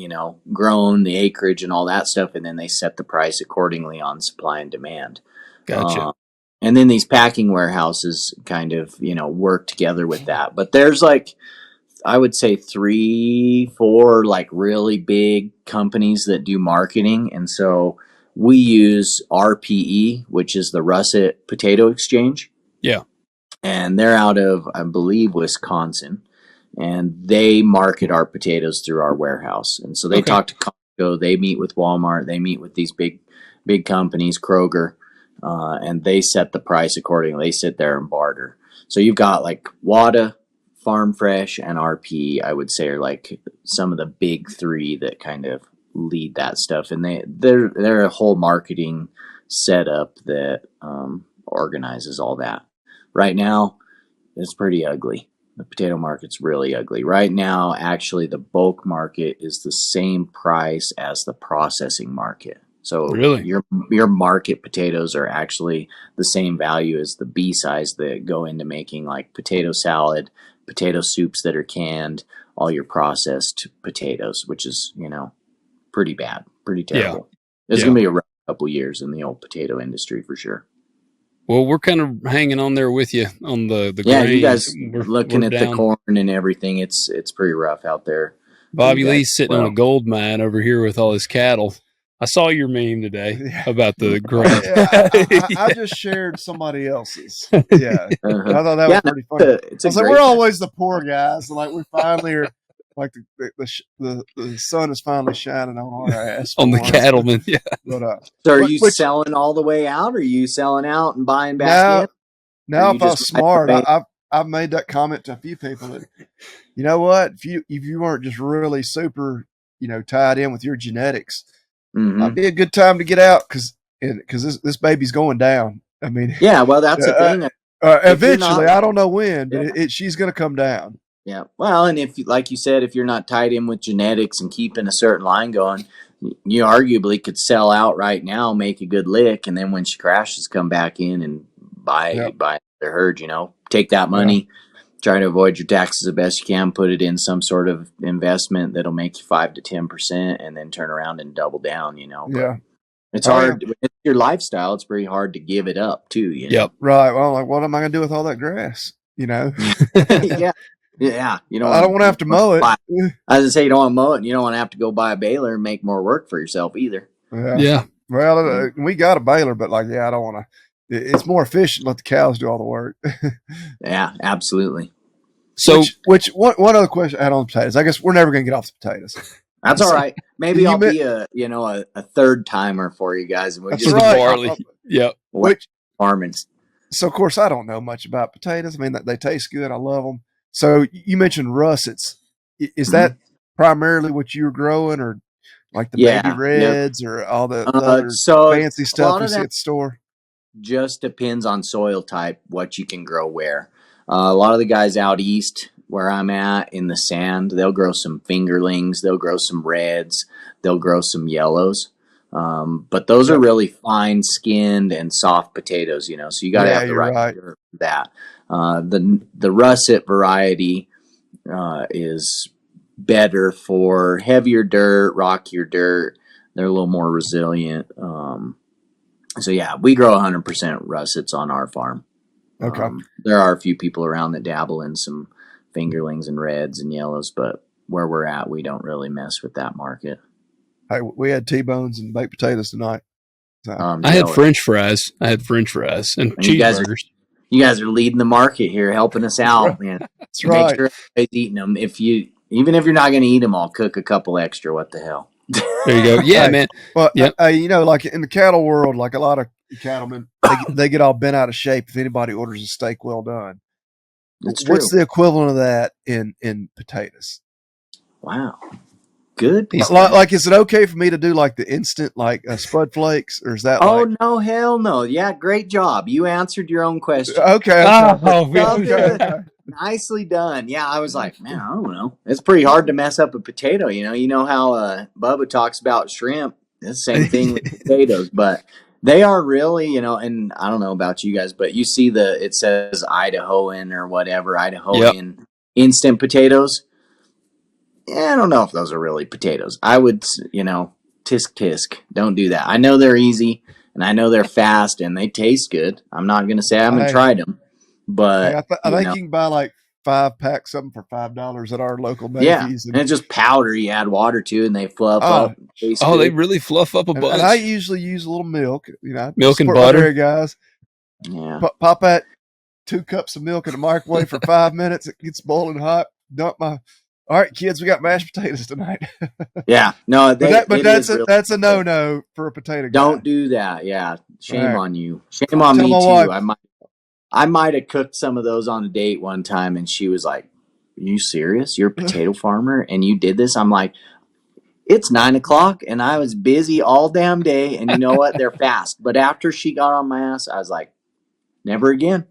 grown, the acreage and all that stuff. And then they set the price accordingly on supply and demand. Gotcha. And then these packing warehouses kind of, work together with that. But there's like I would say 3, 4 like really big companies that do marketing. And so we use RPE, which is the Russet Potato Exchange. Yeah. And they're out of, I believe, Wisconsin. And they market our potatoes through our warehouse. And so they talk to Costco, they meet with Walmart, they meet with these big companies, Kroger, and they set the price accordingly. They sit there and barter. So you've got like Wada, Farm Fresh, and RP, I would say, are like some of the big 3 that kind of lead that stuff. And they're a whole marketing setup that organizes all that. Right now, it's pretty ugly. The potato market's really ugly. Right now, actually, the bulk market is the same price as the processing market. So Really? your market potatoes are actually the same value as the B size that go into making like potato salad, potato soups that are canned, all your processed potatoes, which is, pretty bad, pretty terrible. It's going to be a rough couple years in the old potato industry for sure. Well, we're kind of hanging on there with you on the Yeah, grain. you guys We're looking at down. the corn and everything, it's pretty rough out there. Bobby You guys- Lee's sitting on a gold mine over here with all his cattle. I saw your meme today Yeah. about the grain. Yeah, I just shared somebody else's. Yeah, I Uh-huh. thought that was pretty funny. It's a I was like, great we're always the poor guys, and like we finally are, like the sun is finally shining on our ass On the for once. cattlemen. Yeah. But So are Which- you selling all the way out, or are you selling out and buying back now, in? now you if I was just smart, like I've made that comment to a few people that, you know what, if you weren't just really super, tied in with your genetics, Mhm. might be a good time to get out because this baby's going down. I mean, Yeah, well, that's the thing. eventually, not- I don't know when, but she's going to come down. Yeah. Well, and if, like you said, if you're not tied in with genetics and keeping a certain line going, you arguably could sell out right now, make a good lick, and then when she crashes, come back in and buy the herd. Take that money, try to avoid your taxes the best you can, put it in some sort of investment that'll make you 5 to 10%, and then turn around and double down. But Yeah, it's Oh, hard. It's your lifestyle. It's pretty hard to give it up too. Yep. right. Well, like, what am I going to do with all that grass? Yeah. Yeah. I don't want to have to mow it. I was gonna say you don't want to mow it, and you don't want to have to go buy a baler and make more work for yourself either. Yeah. Well, we got a baler, but I don't want to. It's more efficient to let the cows do all the work. Yeah, absolutely. So One other question I had on the potatoes. I guess we're never going to get off the potatoes. That's all right. Maybe You I'll met- be a third timer for you guys, and we That's just the right. barley. Yep. farming. So of course I don't know much about potatoes. I mean, they taste good. I love them. So you mentioned russets. Is that primarily what you're growing, or like the Yeah, baby yep. reds, or all the other So fancy a stuff lot we of see that at the store? just depends on soil type, what you can grow where. A lot of the guys out east where I'm at in the sand, they'll grow some fingerlings, they'll grow some reds, they'll grow some yellows. But those are really fine skinned and soft potatoes, so you got to Yeah, have the you're right right. dirt for that. The russet variety is better for heavier dirt, rockier dirt. They're a little more resilient. So yeah, we grow 100% russets on our farm. Okay. There are a few people around that dabble in some fingerlings and reds and yellows, but where we're at, we don't really mess with that market. Hey, we had T-bones and baked potatoes tonight. So, I had French fries. and you guys are- cheeseburgers. You guys are leading the market here, helping us out, man. that's Make right. sure everybody's eating them. Even if you're not going to eat them all, cook a couple extra. What the hell? There you go. Yeah, Hey. man. Well, Yep. like in the cattle world, like a lot of cattlemen, they get all bent out of shape if anybody orders a steak well done. That's true. What's the equivalent of that in potatoes? Wow. Good. Like, is it okay for me to do like the instant, like Spud Flakes, or is that? Oh, like, no, hell no. Yeah, great job. You answered your own question. okay? Oh, Okay. Nicely done. Yeah, I was like, man, I don't know. It's pretty hard to mess up a potato. You know how Bubba talks about shrimp. It's the same thing with potatoes, but they are really, and I don't know about you guys, but you see it says Idahoan or whatever, Idahoan instant potatoes. Yeah, I don't know if those are really potatoes. I would, tisk. Don't do that. I know they're easy and I know they're fast and they taste good. I'm not going to say I haven't Hey. tried them, but I think you can buy like 5 packs of them for $5 at our local Yeah, Macy's. and it's just powder you add water to, and they fluff up. Taste Oh, they good. really fluff up a bunch. and I usually use a little milk. I Milk and support my butter? dairy guys. Yeah. Pop that 2 cups of milk in the microwave for 5 minutes. It gets boiling hot. Dump my. All right, kids, we got mashed potatoes tonight. Yeah. No, but it that's is really that's a good. no-no for a potato guy. Don't do that. Yeah. Shame Right. on you. Shame on Tell me my too. wife. I might have cooked some of those on a date one time, and she was like, "Are you serious? You're a potato farmer and you did this?" I'm like, "It's 9:00 and I was busy all damn day, and you know what? They're fast." But after she got on my ass, I was like, "Never again."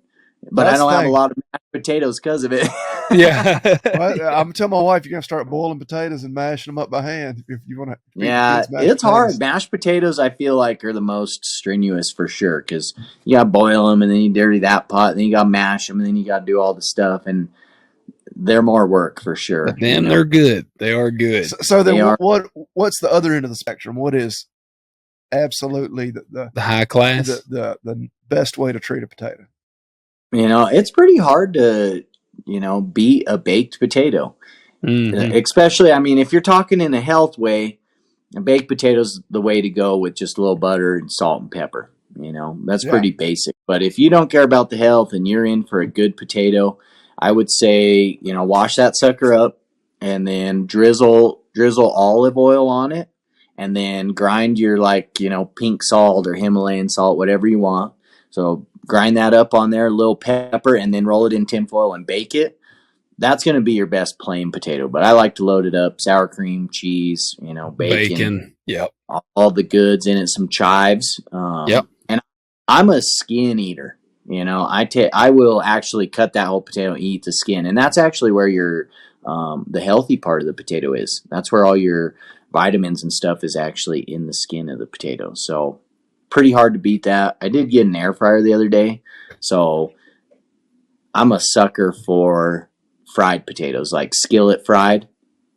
But That's I don't the have a thing. lot of mashed potatoes because of it. Yeah. Well, I'm telling my wife, you're gonna start boiling potatoes and mashing them up by hand if you want to. Yeah, it's hard. Mashed potatoes, I feel like, are the most strenuous for sure because you got to boil them and then you dirty that pot, and then you got to mash them, and then you got to do all the stuff, and they're more work for sure. But damn, they're good. They are good. So then, They are. what's the other end of the spectrum? What is absolutely The high class. the best way to treat a potato? It's pretty hard to beat a baked potato. Mhm. Especially, I mean, if you're talking in a health way, a baked potato's the way to go with just a little butter and salt and pepper. That's Yeah. pretty basic. But if you don't care about the health and you're in for a good potato, I would say, wash that sucker up and then drizzle olive oil on it, and then grind your pink salt or Himalayan salt, whatever you want. So grind that up on there, a little pepper, and then roll it in tinfoil and bake it. That's going to be your best plain potato, but I like to load it up: sour cream, cheese, bacon, Yep. all the goods in it, some chives. Yep. And I'm a skin eater. I will actually cut that whole potato and eat the skin, and that's actually where your the healthy part of the potato is. That's where all your vitamins and stuff is actually in the skin of the potato. So pretty hard to beat that. I did get an air fryer the other day, so I'm a sucker for fried potatoes, like skillet fried.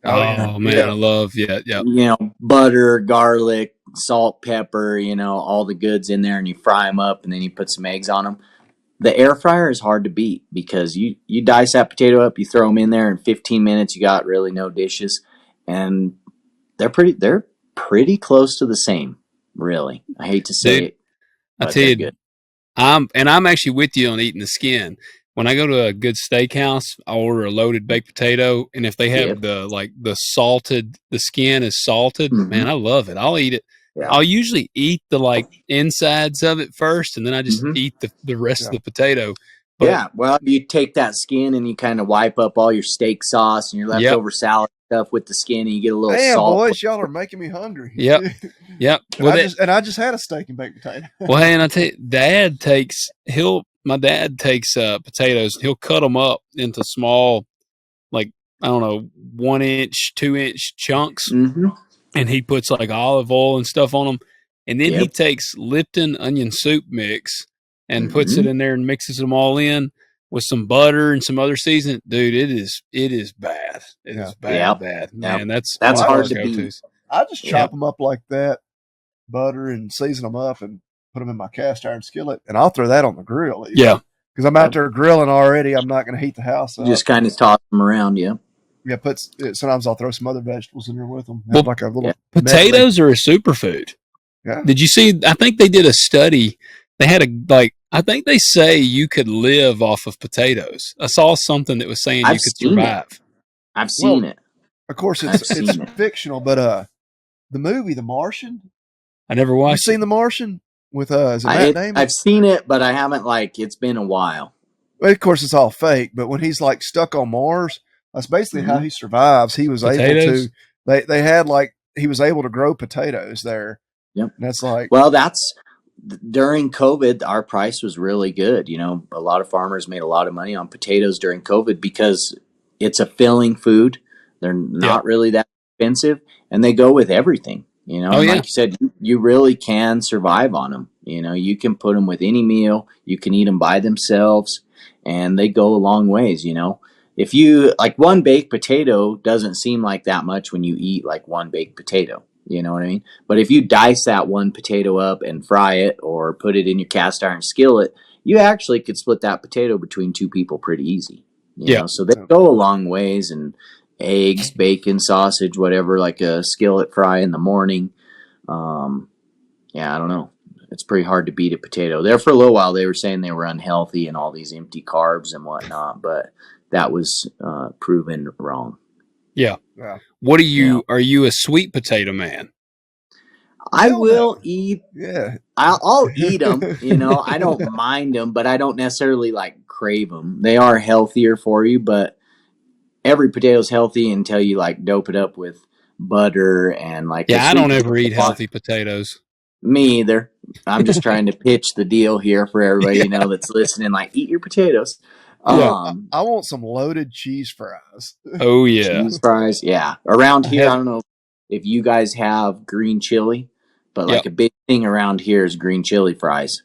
Oh man, Yeah. I love yeah. Butter, garlic, salt, pepper, all the goods in there, and you fry them up, and then you put some eggs on them. The air fryer is hard to beat because you dice that potato up, you throw them in there in 15 minutes, you got really no dishes, and they're pretty close to the same. Really, I hate to say Dude, it, I but tell they're you, good. I'm actually with you on eating the skin. When I go to a good steakhouse, I order a loaded baked potato, and if they have Yep. the skin is salted, Mhm. man, I love it. I'll eat it. Yeah. I'll usually eat the insides of it first, and then I just Mhm. eat the rest of Yeah. the potato. But Yeah, well, you take that skin and you kind of wipe up all your steak sauce and your Yep. leftover salad stuff with the skin, and you get a little Damn, salt. boys, y'all are making me hungry. Yep. Yep. Well, I just had a steak and baked potato. well, hey, and I tell you, my dad takes potatoes. He'll cut them up into small, I don't know, 1 inch, 2 inch chunks, Mm-hmm. and he puts olive oil and stuff on them. And then he Yep. takes Lipton onion soup mix and puts it Mhm. in there and mixes them all in with some butter and some other seasoning. Dude, it is bad. It is Yeah. bad. Yep. Man, that's That's one of hard our to beat. go-tos. I just Yep. chop them up like that, butter and season them up, and put them in my cast iron skillet, and I'll throw that on the grill. Yeah. Because I'm out there grilling already. I'm not going to heat the house You up. just kind of toss them around, yeah. Yeah, sometimes I'll throw some other vegetables in there with them. Well, Have like a little yeah. medley. Potatoes are a superfood. Yeah. Did you see? I think they did a study. They had I think they say you could live off of potatoes. I saw something that was saying I've you could seen it. survive. I've seen Well, it. Of course, I've it's seen it. fictional, but the movie The Martian. I never You watched seen it. The Martian with is it Matt Damon? I've seen it, but I haven't it's been a while. Well, of course, it's all fake. But when he's stuck on Mars, that's basically how Mhm. he survives. He was able Potatoes? to. They had he was able to grow potatoes there. Yep. And that's Well, that's during COVID, our price was really good. A lot of farmers made a lot of money on potatoes during COVID because it's a filling food. They're not really that expensive, and they go with everything. Oh, And yeah. like you said, you really can survive on them. You can put them with any meal. You can eat them by themselves, and they go a long ways. If you one baked potato doesn't seem like that much when you eat one baked potato. You know what I mean? But if you dice that one potato up and fry it or put it in your cast iron skillet, you actually could split that potato between two people pretty easy. You Yeah. know, so they go a long ways, and eggs, bacon, sausage, whatever, like a skillet fry in the morning. Yeah, I don't know. It's pretty hard to beat a potato. There for a little while, they were saying they were unhealthy and all these empty carbs and whatnot, but that was proven wrong. Yeah. Yeah. What are you a sweet potato man? I Hell will no. eat. Yeah. I'll eat them. You know, I don't mind them, but I don't necessarily like crave them. They are healthier for you, but every potato's healthy until you like dope it up with butter and like a Yeah, I sweet don't ever potato eat healthy potatoes. Me either. I'm just trying to pitch the deal here for everybody you know that's listening. Like, eat your potatoes. Yeah. I want some loaded cheese fries. Oh yeah. Cheese fries. Yeah, around I here, I had don't know if you guys have green chili, but like Yep. a big thing around here is green chili fries,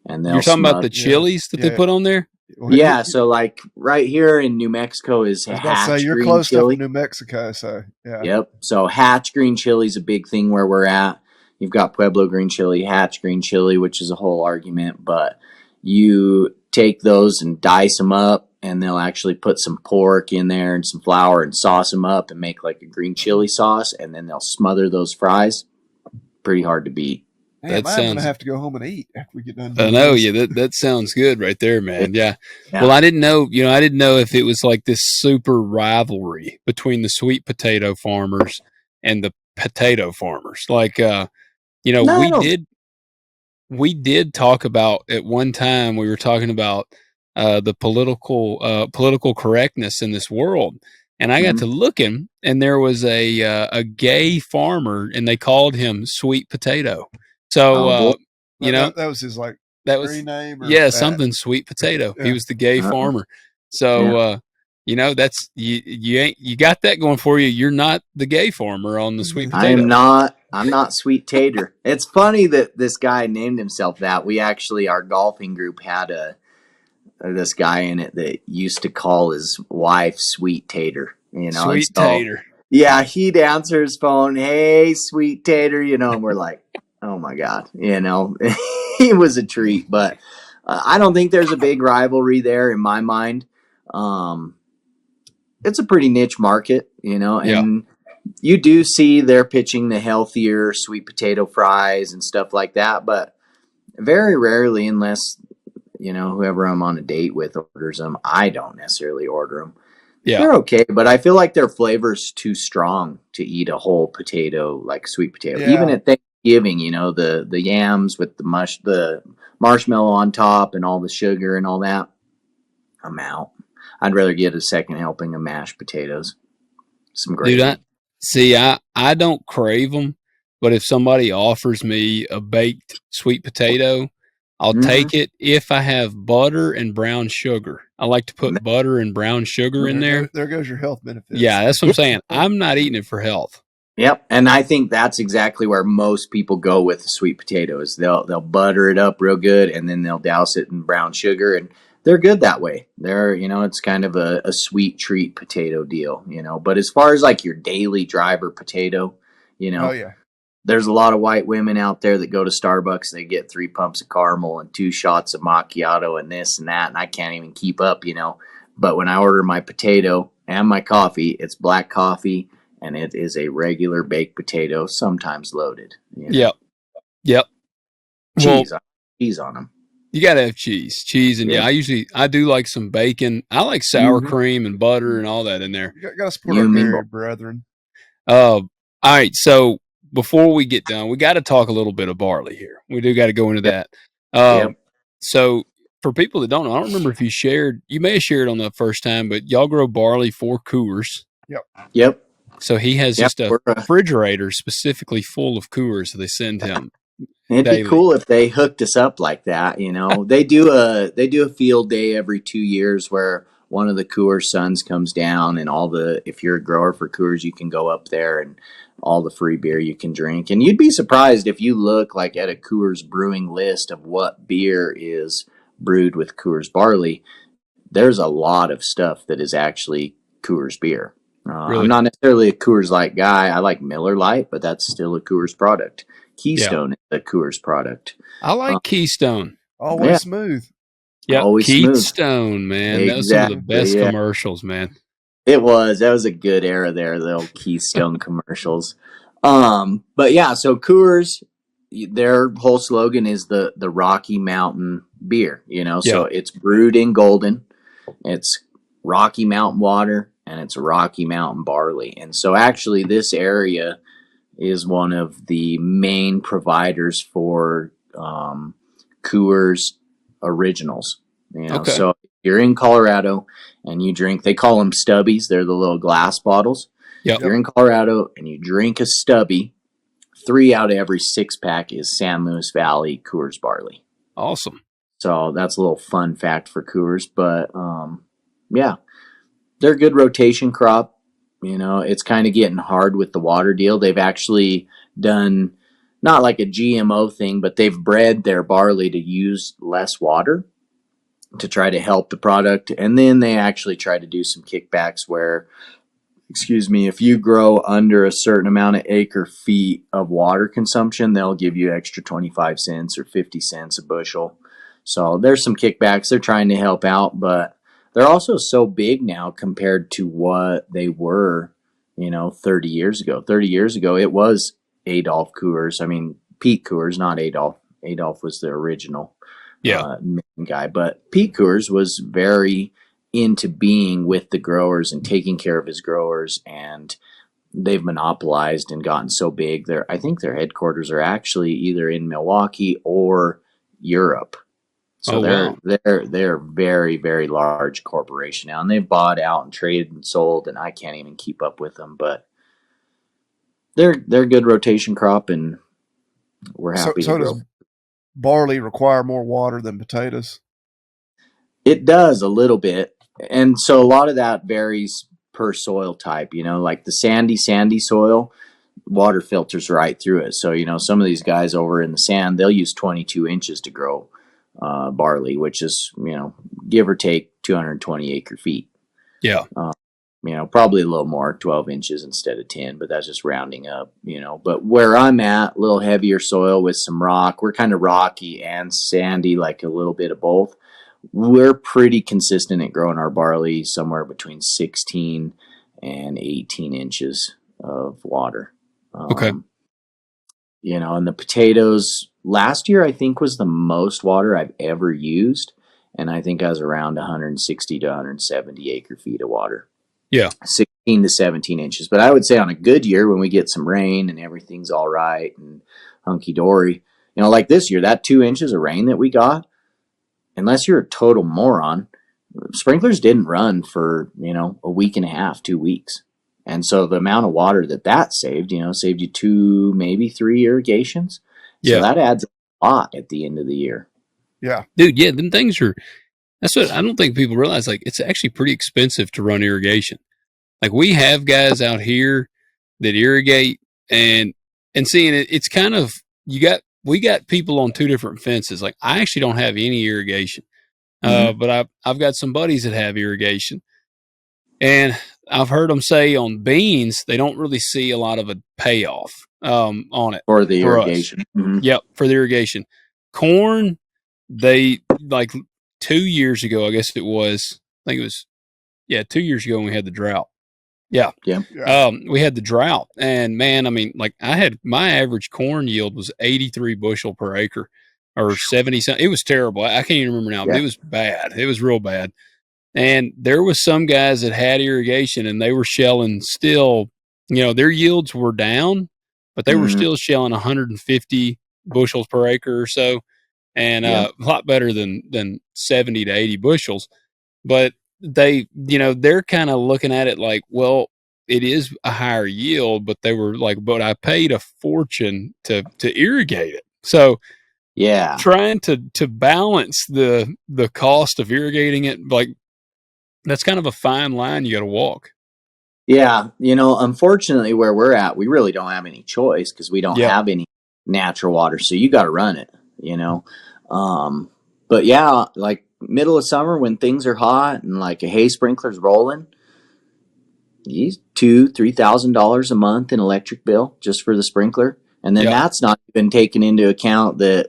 and You're they'll talking about smother. the chilies that they Yeah. put on there? Yeah, so like right here in New Mexico is I was about to say Hatch you're green close to chili. New Mexico, so yeah. Yep. So Hatch green chili is a big thing where we're at. You've got Pueblo green chili, Hatch green chili, which is a whole argument, but you take those and dice them up, and they'll actually put some pork in there and some flour and sauce them up and make like a green chili sauce, and then they'll smother those fries. Pretty hard to beat. Damn, That I'm sounds- gonna have to go home and eat after we get done. I doing know, this. yeah, that sounds good right there, man. Yeah. Yeah. Well, I didn't know if it was like this super rivalry between the sweet potato farmers and the potato farmers. Like No, I don't- we did talk about at one time, we were talking about the political correctness in this world. And I got Mhm. to looking, and there was a gay farmer, and they called him Sweet Potato. So Oh, boy. you know, that was his like that was screen name. Or yeah, that? something Sweet Potato. He Yeah. was the gay Uh-oh. farmer. So that's you got that going for you. You're not the gay farmer on the sweet I potato. am not. I'm not Sweet Tater. It's funny that this guy named himself that. We actually, our golfing group had this guy in it that used to call his wife Sweet Tater. You know, Sweet and so, Tater. yeah, he'd answer his phone, "Hey, Sweet Tater," you know, and we're like, "Oh my god," you know, he was a treat. But I don't think there's a big rivalry there in my mind. It's a pretty niche market, you know, and you do see they're pitching the healthier sweet potato fries and stuff like that, but very rarely, unless, you know, whoever I'm on a date with orders them, I don't necessarily order them. Yeah. They're okay, but I feel like their flavor's too strong to eat a whole potato, like sweet potato. Yeah. Even at Thanksgiving, you know, the yams with the marshmallow on top and all the sugar and all that, I'm out. I'd rather get a second helping of mashed potatoes. Some gravy. Dude, I don't crave them, but if somebody offers me a baked sweet potato, I'll take it if I have butter and brown sugar. I like to put butter and brown sugar in there. There goes your health benefits. Yeah, that's what I'm saying. I'm not eating it for health. Yep, and I think that's exactly where most people go with the sweet potatoes. They'll butter it up real good, and then they'll douse it in brown sugar, and they're good that way. They're, you know, it's kind of a sweet treat potato deal, you know. But as far as like your daily driver potato, you know, Oh yeah. there's a lot of white women out there that go to Starbucks, they get 3 pumps of caramel and 2 shots of macchiato and this and that, and I can't even keep up, you know. But when I order my potato and my coffee, it's black coffee, and it is a regular baked potato, sometimes loaded. You know? Yep. Cheese on them. You gotta have cheese, and Yeah. I do like some bacon. I like sour Mhm. cream and butter and all that in there. You got to support You our mean- dairy brethren. All right, so before we get done, we got to talk a little bit of barley here. We do got to go into that. Yep. So for people that don't know, I don't remember if you may have shared on the first time, but y'all grow barley for Coors. Yep. So he has Yep, just a we're, refrigerator specifically full of Coors that they send him. It'd daily. be cool if they hooked us up like that, you know. They do a field day every 2 years where one of the Coors sons comes down, and if you're a grower for Coors, you can go up there and all the free beer you can drink. And you'd be surprised if you look like at a Coors brewing list of what beer is brewed with Coors barley. There's a lot of stuff that is actually Coors beer. Really? I'm not necessarily a Coors Light guy. I like Miller Lite, but that's still a Coors product. Keystone is a Coors product. I like Keystone. Always Yeah. smooth. Yeah, always Keith smooth. Stone, man. That was some of the Exactly. best Yeah. commercials, man. That was a good era there, the old Keystone commercials. But yeah, so Coors, their whole slogan is the Rocky Mountain beer, you know. So it's brewed in Golden, it's Rocky Mountain water, and it's Rocky Mountain barley. And so actually this area is one of the main providers for Coors Originals. You know, Okay. so if you're in Colorado and you drink, they call them stubbies. They're the little glass bottles. Yep. If you're in Colorado and you drink a stubby, 3 out of every 6-pack is San Luis Valley Coors barley. Awesome. So that's a little fun fact for Coors. But yeah, they're a good rotation crop. You know, it's kind of getting hard with the water deal. They've actually done not like a GMO thing, but they've bred their barley to use less water to try to help the product. And then they actually try to do some kickbacks where, if you grow under a certain amount of acre feet of water consumption, they'll give you extra 25 cents or 50 cents a bushel. So there's some kickbacks. They're trying to help out, but they're also so big now compared to what they were, 30 years ago. 30 years ago, it was Adolph Coors. I mean, Pete Coors, not Adolph. Adolph was the original main guy. But Pete Coors was very into being with the growers and taking care of his growers. And they've monopolized and gotten so big. I think their headquarters are actually either in Milwaukee or Europe. So they're very, very large corporation now, and they've bought out and traded and sold, and I can't even keep up with them. But they're a good rotation crop, and we're happy to grow. Does barley require more water than potatoes? It does a little bit, and so a lot of that varies per soil type. Like the sandy soil, water filters right through it. So some of these guys over in the sand, they'll use 22 inches to grow barley, which is, give or take 220 acre feet. Yeah. Probably a little more, 12 inches instead of 10, but that's just rounding up, But where I'm at, a little heavier soil with some rock, we're kind of rocky and sandy, like a little bit of both. We're pretty consistent at growing our barley somewhere between 16 and 18 inches of water. Okay. And the potatoes last year, I think, was the most water I've ever used. And I think I was around 160 to 170 acre feet of water. Yeah. 16 to 17 inches. But I would say on a good year, when we get some rain and everything's all right and hunky dory, like this year, that 2 inches of rain that we got, unless you're a total moron, sprinklers didn't run for, a week and a half, 2 weeks. And so the amount of water that saved, saved you 2, maybe 3 irrigations. So that adds a lot at the end of the year. Yeah. Dude, yeah, them things that's what I don't think people realize. Like, it's actually pretty expensive to run irrigation. Like, we have guys out here that irrigate and seeing it, it's kind of, we got people on 2 different fences. Like, I actually don't have any irrigation. But I've got some buddies that have irrigation. And I've heard them say on beans, they don't really see a lot of a payoff on it. For the irrigation. Mm-hmm. Yep, for the irrigation. Corn, they, like 2 years ago, I guess it was, 2 years ago when we had the drought. Yeah. We had the drought. And man, I mean, like my average corn yield was 83 bushel per acre or 70 something. It was terrible. I can't even remember now, but it was bad. It was real bad. And there was some guys that had irrigation and they were shelling still, their yields were down, but they were still shelling 150 bushels per acre or so. And a lot better than 70 to 80 bushels. But they're kind of looking at it like, well, it is a higher yield, but they were like, but I paid a fortune to irrigate it. So trying to balance the cost of irrigating it, like, that's kind of a fine line you got to walk. Yeah. Unfortunately, where we're at, we really don't have any choice because we don't have any natural water. So you got to run it, But yeah, like middle of summer when things are hot and like a hay sprinkler's rolling, these $2,000-$3,000 a month in electric bill just for the sprinkler. And then that's not even taken into account that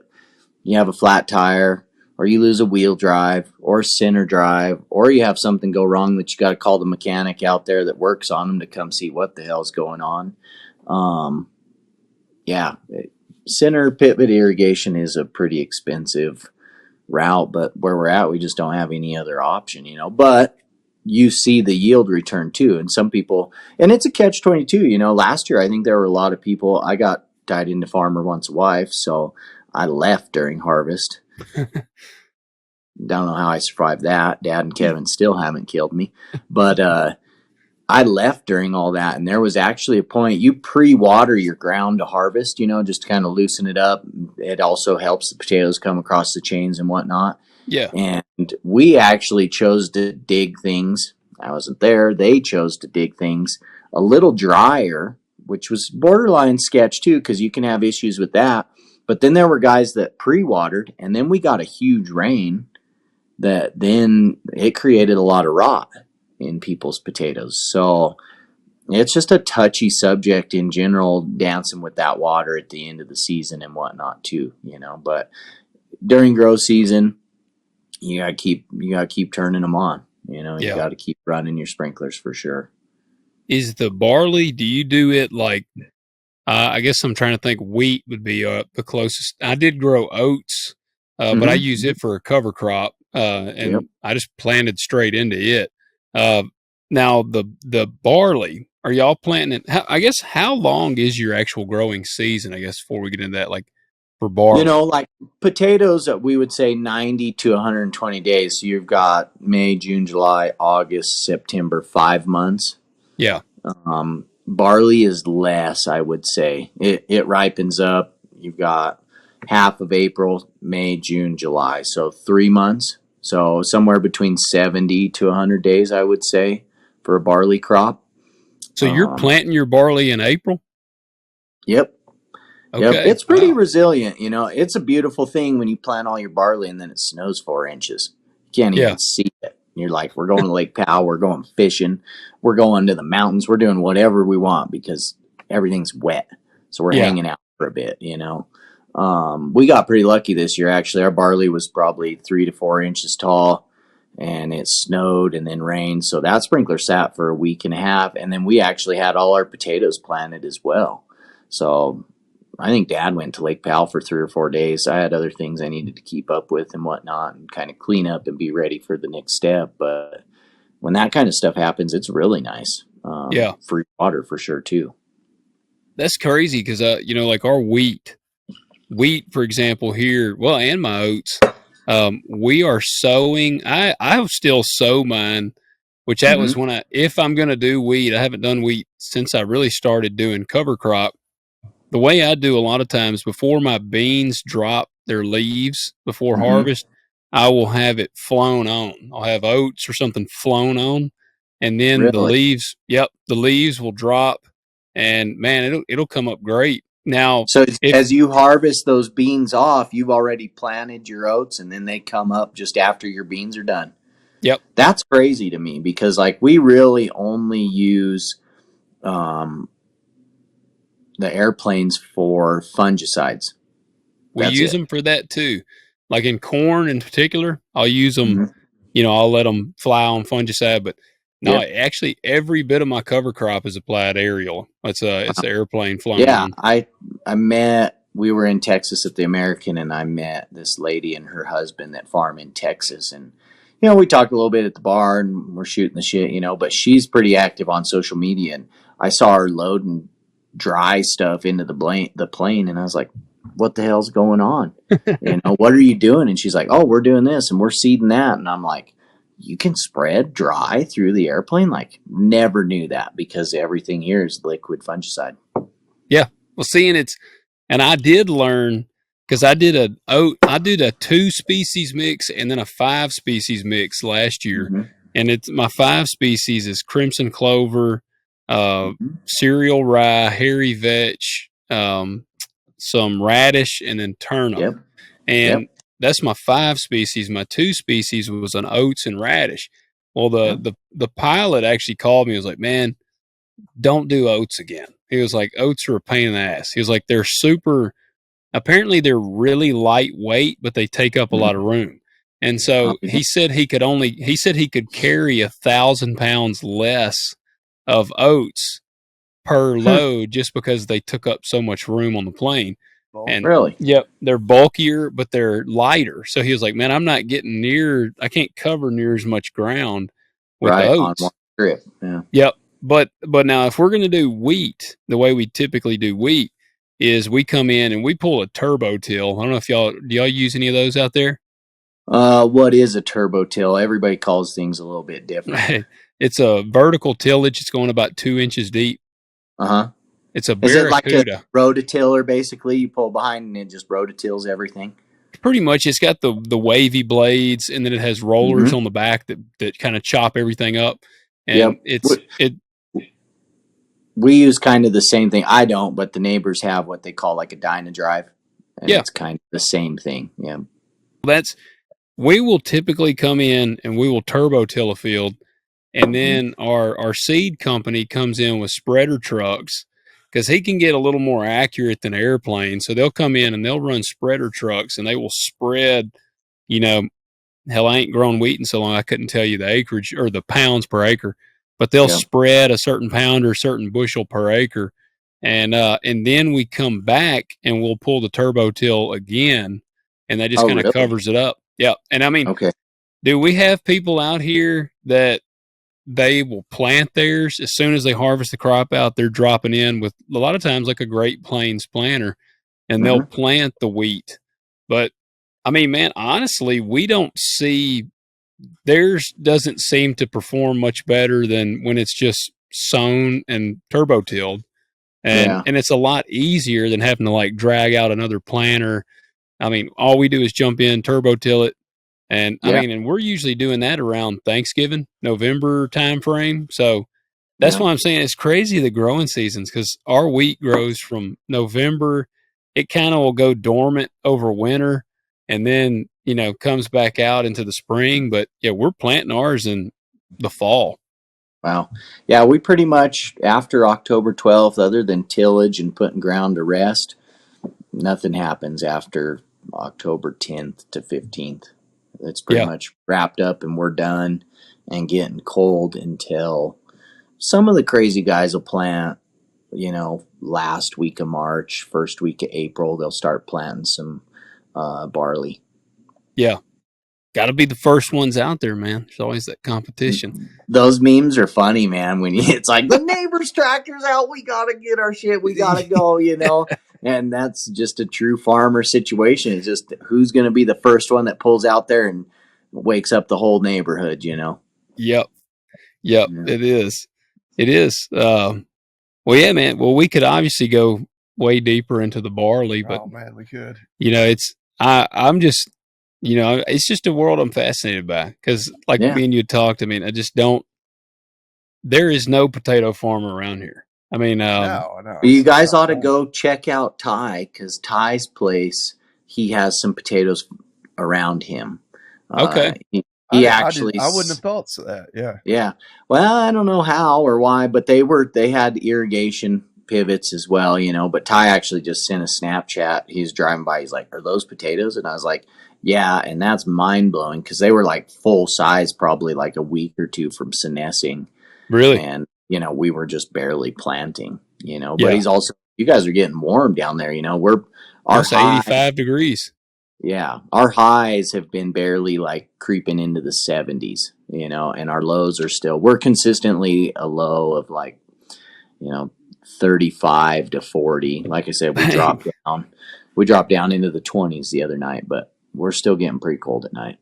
you have a flat tire or you lose a wheel drive or a center drive, or you have something go wrong that you got to call the mechanic out there that works on them to come see what the hell's going on. Yeah, center pivot irrigation is a pretty expensive route, but where we're at, we just don't have any other option, but you see the yield return too. And some people, and it's a catch-22, last year, I think there were a lot of people. I got tied into Farmer Wants a Wife, so I left during harvest. Don't know how I survived that. Dad and Kevin still haven't killed me, but I left during all that, and there was actually a point you pre-water your ground to harvest, just to kind of loosen it up. It also helps the potatoes come across the chains and whatnot. Yeah. And we actually chose to dig things. I wasn't there. They chose to dig things a little drier, which was borderline sketch too, because you can have issues with that. But then there were guys that pre-watered, and then we got a huge rain that then it created a lot of rot in people's potatoes. So it's just a touchy subject in general, dancing with that water at the end of the season and whatnot too, but during grow season, you gotta keep turning them on, you gotta keep running your sprinklers for sure. Is the barley, do you do it like, I guess I'm trying to think, wheat would be the closest. I did grow oats, but I use it for a cover crop, and I just planted straight into it. Now the barley, are y'all planting it? I guess how long is your actual growing season? I guess before we get into that, like for barley, like potatoes, we would say 90 to 120 days. So you've got May, June, July, August, September, 5 months. Yeah. Barley is less, I would say. It ripens up. You've got half of April, May, June, July. So 3 months. So somewhere between 70 to 100 days, I would say, for a barley crop. So you're planting your barley in April? Yep. Okay. Yep. It's pretty resilient. It's a beautiful thing when you plant all your barley and then it snows 4 inches. You can't even see it. You're like, we're going to Lake Powell. We're going fishing. We're going to the mountains. We're doing whatever we want because everything's wet. So we're hanging out for a bit, We got pretty lucky this year, actually. Our barley was probably 3 to 4 inches tall, and it snowed and then rained. So that sprinkler sat for a week and a half, and then we actually had all our potatoes planted as well. So I think Dad went to Lake Powell for 3 or 4 days. I had other things I needed to keep up with and whatnot and kind of clean up and be ready for the next step. But when that kind of stuff happens, it's really nice. Free water for sure, too. That's crazy because, like our wheat, for example, here, and my oats, we are sowing. I still sow mine, which that was when if I'm going to do wheat, I haven't done wheat since I really started doing cover crop. The way I do a lot of times before my beans drop their leaves before harvest, I will have it flown on. I'll have oats or something flown on, and then the leaves will drop, and man, it'll come up great. Now, so as you harvest those beans off, you've already planted your oats, and then they come up just after your beans are done. Yep. That's crazy to me because we really only use the airplanes for fungicides. We use them for that too. Like in corn in particular, I'll use them, I'll let them fly on fungicide, but no, actually every bit of my cover crop is applied aerial. It's the airplane flying. Yeah. We were in Texas at the American, and I met this lady and her husband that farm in Texas. And, we talked a little bit at the bar and we're shooting the shit, but she's pretty active on social media. And I saw her loading dry stuff into the plane, and I was like, what the hell's going on? What are you doing? And she's like, oh, we're doing this and we're seeding that. And I'm like, you can spread dry through the airplane? Never knew that because everything here is liquid fungicide. Yeah. Well, and I did learn because I did a 2 species mix and then a 5 species mix last year. And my 5 species is crimson clover, cereal rye, hairy vetch, some radish, and then turnip. And that's my 5 species. My 2 species was an oats and radish. Well, the pilot actually called me and was like, man, don't do oats again. He was like, oats are a pain in the ass. He was like, apparently they're really lightweight, but they take up a lot of room. And so Okay. he said he could carry 1,000 pounds less of oats per load just because they took up so much room on the plane. And Really? yep, they're bulkier, but they're lighter. So he was like, man, I can't cover near as much ground with the Right, on oats. one trip. Yeah. Yep. But now if we're going to do wheat, the way we typically do wheat is we come in and we pull a turbo till. I don't know if do y'all use any of those out there? What is a turbo till? Everybody calls things a little bit different. It's a vertical tillage. It's going about 2 inches deep. Uh-huh. It's a Is it like a Barracuda. rototiller, basically? You pull behind and it just rototills everything? Pretty much, it's got the wavy blades, and then it has rollers on the back that kind of chop everything up. And Yep. We use kind of the same thing. I don't, but the neighbors have what they call like a Dynadrive. And Yeah. it's kind of the same thing. Yeah. We will typically come in and we will turbo till a field, and then our seed company comes in with spreader trucks because he can get a little more accurate than airplanes. So they'll come in and they'll run spreader trucks and they will spread, hell, I ain't grown wheat in so long I couldn't tell you the acreage or the pounds per acre, but they'll spread a certain pound or a certain bushel per acre. And then we come back and we'll pull the turbo till again, and that just kind of really? covers it up. Yeah. And I mean, Okay. do we have people out here that they will plant theirs as soon as they harvest the crop out? They're dropping in with a lot of times like a Great Plains planter, and they'll plant the wheat. But I mean, man, honestly, we don't see theirs doesn't seem to perform much better than when it's just sown and turbo tilled. And it's a lot easier than having to like drag out another planter. I mean, all we do is jump in, turbo till it. And I mean, and we're usually doing that around Thanksgiving, November time frame. So that's why I'm saying it's crazy the growing seasons, because our wheat grows from November. It kind of will go dormant over winter and then, comes back out into the spring. But yeah, we're planting ours in the fall. Wow. Yeah, we pretty much, after October 12th, other than tillage and putting ground to rest, nothing happens after October 10th to 15th. It's pretty much wrapped up and we're done and getting cold until some of the crazy guys will plant, last week of March, first week of April, they'll start planting some barley. Yeah. Got to be the first ones out there, man. There's always that competition. Those memes are funny, man. When it's like the neighbor's tractor's out, we got to get our shit. We got to go, And that's just a true farmer situation. It's just who's going to be the first one that pulls out there and wakes up the whole neighborhood, Yep. Yeah. It is. Well, yeah, man. Well, we could obviously go way deeper into the barley, but man, we could. I'm just, it's just a world I'm fascinated by, because like me and you talked, I mean, I just don't, there is no potato farmer around here. I mean, no. You guys ought to go check out Ty, because Ty's place, he has some potatoes around him. Okay. He actually, I wouldn't have thought so that. Yeah. Yeah. Well, I don't know how or why, but they had irrigation pivots as well, but Ty actually just sent a Snapchat. He's driving by. He's like, "Are those potatoes?" And I was like, "Yeah." And that's mind blowing, because they were like full size, probably like a week or two from senescing. Really? And, we were just barely planting, but he's also, you guys are getting warm down there, our 85 degrees. Yeah. Our highs have been barely like creeping into the 70s, and our lows are still, we're consistently a low of like, 35 to 40. Like I said, we dropped down into the 20s the other night, but we're still getting pretty cold at night.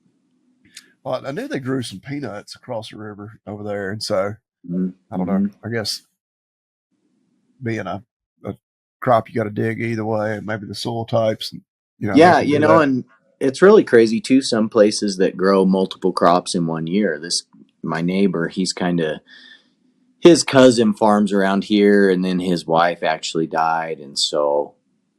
Well, I knew they grew some peanuts across the river over there, and so I don't know. I guess being a crop, you got to dig either way, and maybe the soil types. And it's really crazy too. Some places that grow multiple crops in one year. My neighbor, his cousin farms around here, and then his wife actually died, and so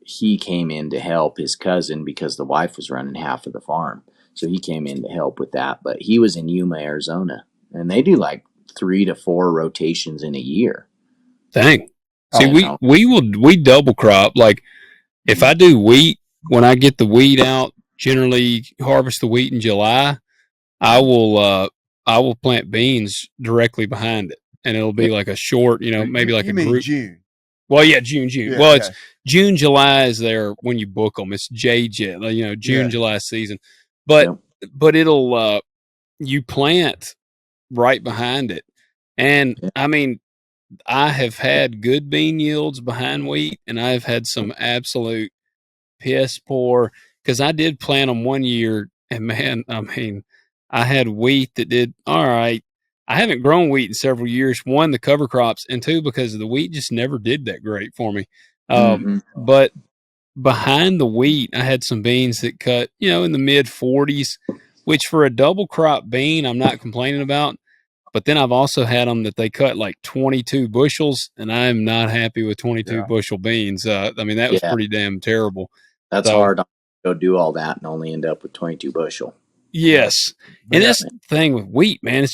he came in to help his cousin because the wife was running half of the farm. So he came in to help with that. But he was in Yuma, Arizona, and they do like 3 to 4 rotations in a year. Dang. See, we double crop. Like if I do wheat, when I get the weed out, generally harvest the wheat in July, I will plant beans directly behind it, and it'll be like a short, maybe like you a mean group. June? Well, yeah, June. Yeah, Well, okay. it's June, July is there when you book them. It's J-Jet, June, Yeah. July season. But Yep. it'll you plant right behind it, and Yeah. I mean, I have had good bean yields behind wheat, and I've had some absolute piss poor because I did plant them one year, and man, I mean, I had wheat that did all right. I haven't grown wheat in several years. One, the cover crops, and two, because the wheat just never did that great for me. Mhm. But behind the wheat, I had some beans that cut, in the mid 40s, which for a double crop bean, I'm not complaining about. But then I've also had them that they cut like 22 bushels, and I'm not happy with 22 Yeah. bushel beans. I mean, that was Yeah. pretty damn terrible. That's So, hard to go do all that and only end up with 22 bushel. yes. But And that's the thing with wheat, man.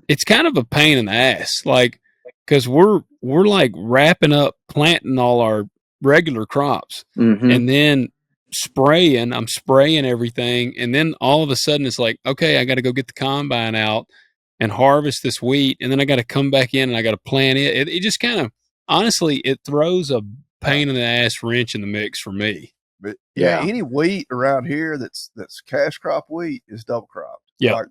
It's kind of a pain in the ass. Like, cause we're like wrapping up planting all our regular crops Mm-hmm. and then I'm spraying everything. And then all of a sudden it's like, okay, I got to go get the combine out and harvest this wheat. And then I got to come back in and I got to plant it. It just kind of, honestly, it throws a pain in the ass wrench in the mix for me. But Yeah. any wheat around here that's cash crop wheat is double cropped. Yeah.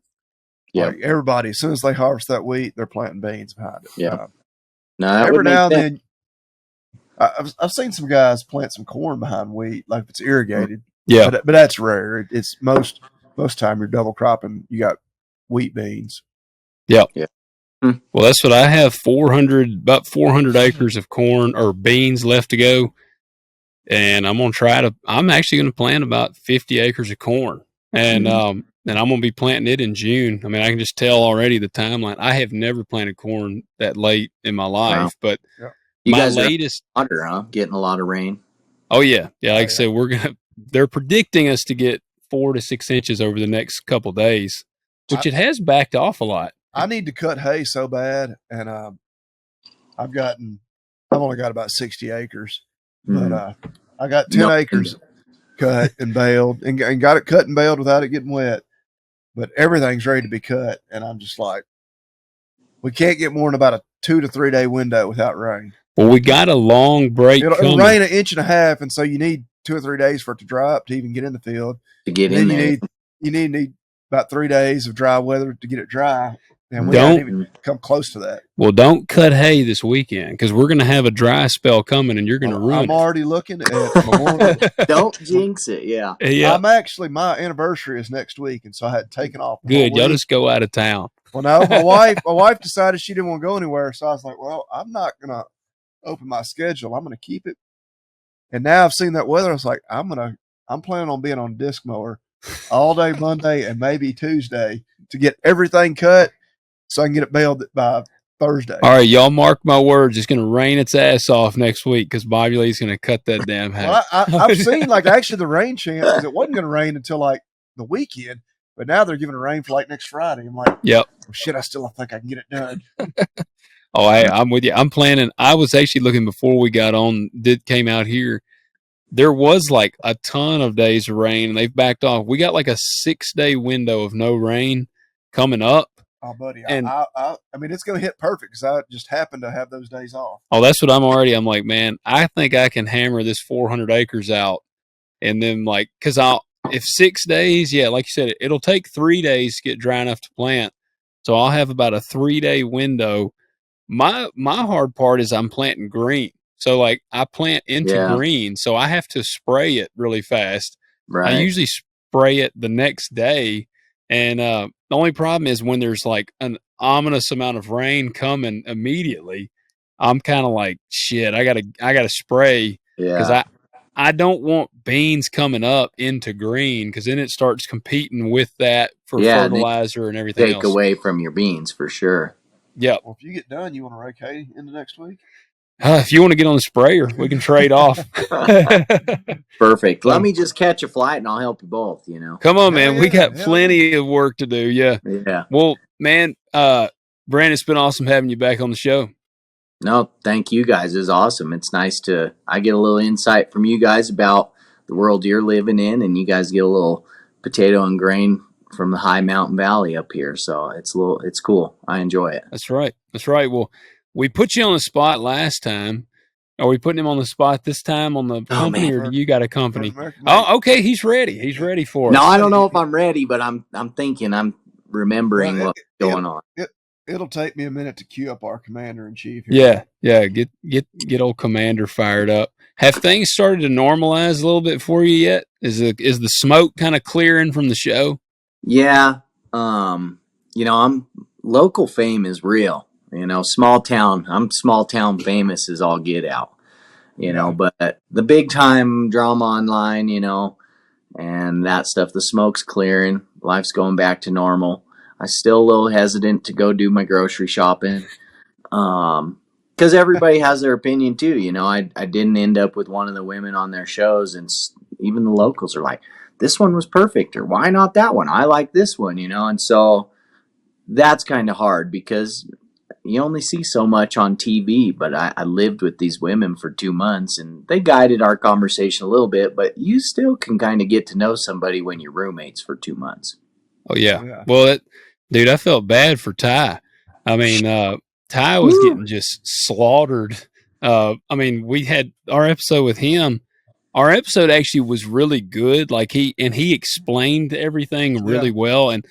Like everybody, as soon as they harvest that wheat, they're planting beans behind it. Yeah. No, that Every would make now and sense. then, I've seen some guys plant some corn behind wheat, like if it's irrigated. Yeah. But that's rare. It's most time you're double cropping. You got wheat beans. Yeah. Yeah. Well, that's what I have. About 400 acres of corn or beans left to go. And I'm actually going to plant about 50 acres of corn. And, and I'm going to be planting it in June. I mean, I can just tell already the timeline. I have never planted corn that late in my life, Wow. but You my guys latest, are under, huh? Getting a lot of rain. oh yeah. Yeah. Like I said, they're predicting us to get 4 to 6 inches over the next couple days, which it has backed off a lot. I need to cut hay so bad. And, I've only got about 60 acres, but, I got 10 acres cut and baled and got it cut and baled without it getting wet, but everything's ready to be cut. And I'm just like, we can't get more than about a 2 to 3 day window without rain. Well, we got a long break. It'll rain 1.5 inches, and so you need 2 or 3 days for it to dry up to even get in the field. To get in there. You need about 3 days of dry weather to get it dry. And we Don't haven't even come close to that. Well, don't cut hay this weekend because we're going to have a dry spell coming, and you're going to ruin I'm already looking at Memorial. Don't jinx it. Yeah. Yeah. My anniversary is next week, and so I had taken off. Good. Y'all just go out of town. Well, no, my wife decided she didn't want to go anywhere, so I was like, well, I'm not going to open my schedule. I'm going to keep it. And now I've seen that weather. I was like, I'm planning on being on a disc mower all day Monday and maybe Tuesday to get everything cut so I can get it baled by Thursday. All right, y'all mark my words. It's going to rain its ass off next week because Bobby Lee's going to cut that damn hay. Well, I've seen actually the rain chance because it wasn't going to rain until the weekend, but now they're giving it rain for next Friday. I'm like, yep. Oh, shit, I still think I can get it done. Oh, hey, I'm with you. I'm planning. I was actually looking before we got on. Came out here. There was a ton of days of rain, and they've backed off. We got a 6-day window of no rain coming up. Oh, buddy, and I mean, it's going to hit perfect because I just happen to have those days off. Oh, that's what I'm like, man, I think I can hammer this 400 acres out. And then because if 6 days, yeah, like you said, it'll take 3 days to get dry enough to plant. So I'll have about a 3-day window. My hard part is I'm planting green. So I plant into green. So I have to spray it really fast. Right. I usually spray it the next day. And the only problem is when there's an ominous amount of rain coming immediately, I'm kind of like, shit, I gotta spray because I don't want beans coming up into green because then it starts competing with that for fertilizer and everything else. Take away from your beans for sure. Yep. Well, if you get done, you want to rake hay into next week? If you want to get on the sprayer, we can trade off. Perfect. Let me just catch a flight and I'll help you both, Come on, man. We got plenty of work to do. Yeah. Yeah. Well, man, Brandon, it's been awesome having you back on the show. No, thank you guys. It's awesome. It's nice I get a little insight from you guys about the world you're living in, and you guys get a little potato and grain from the high mountain valley up here. So it's cool. I enjoy it. That's right. That's right. Well, we put you on the spot last time. Are we putting him on the spot this time on the company, man. or do you got a company? American Oh, okay. He's ready. He's ready for No, us. I don't know if I'm ready, but I'm thinking, I'm remembering Well, what's going on. It'll take me a minute to queue up our commander in chief. Yeah. Get old Commander fired up. Have things started to normalize a little bit for you yet? Is the smoke kind of clearing from the show? Yeah. I'm local fame is real. Small town. I'm small town famous as all get out. But the big time drama online, and that stuff, the smoke's clearing. Life's going back to normal. I'm still a little hesitant to go do my grocery shopping. Because everybody has their opinion too. I didn't end up with one of the women on their shows, and even the locals are like, this one was perfect, or why not that one? I like this one, and so that's kind of hard because you only see so much on TV. But I lived with these women for 2 months, and they guided our conversation a little bit, but you still can kind of get to know somebody when you're roommates for 2 months. Oh yeah. Well, dude, I felt bad for Ty. I mean, Ty was getting just slaughtered. We had our episode with him. Our episode actually was really good. Like he explained everything really well. And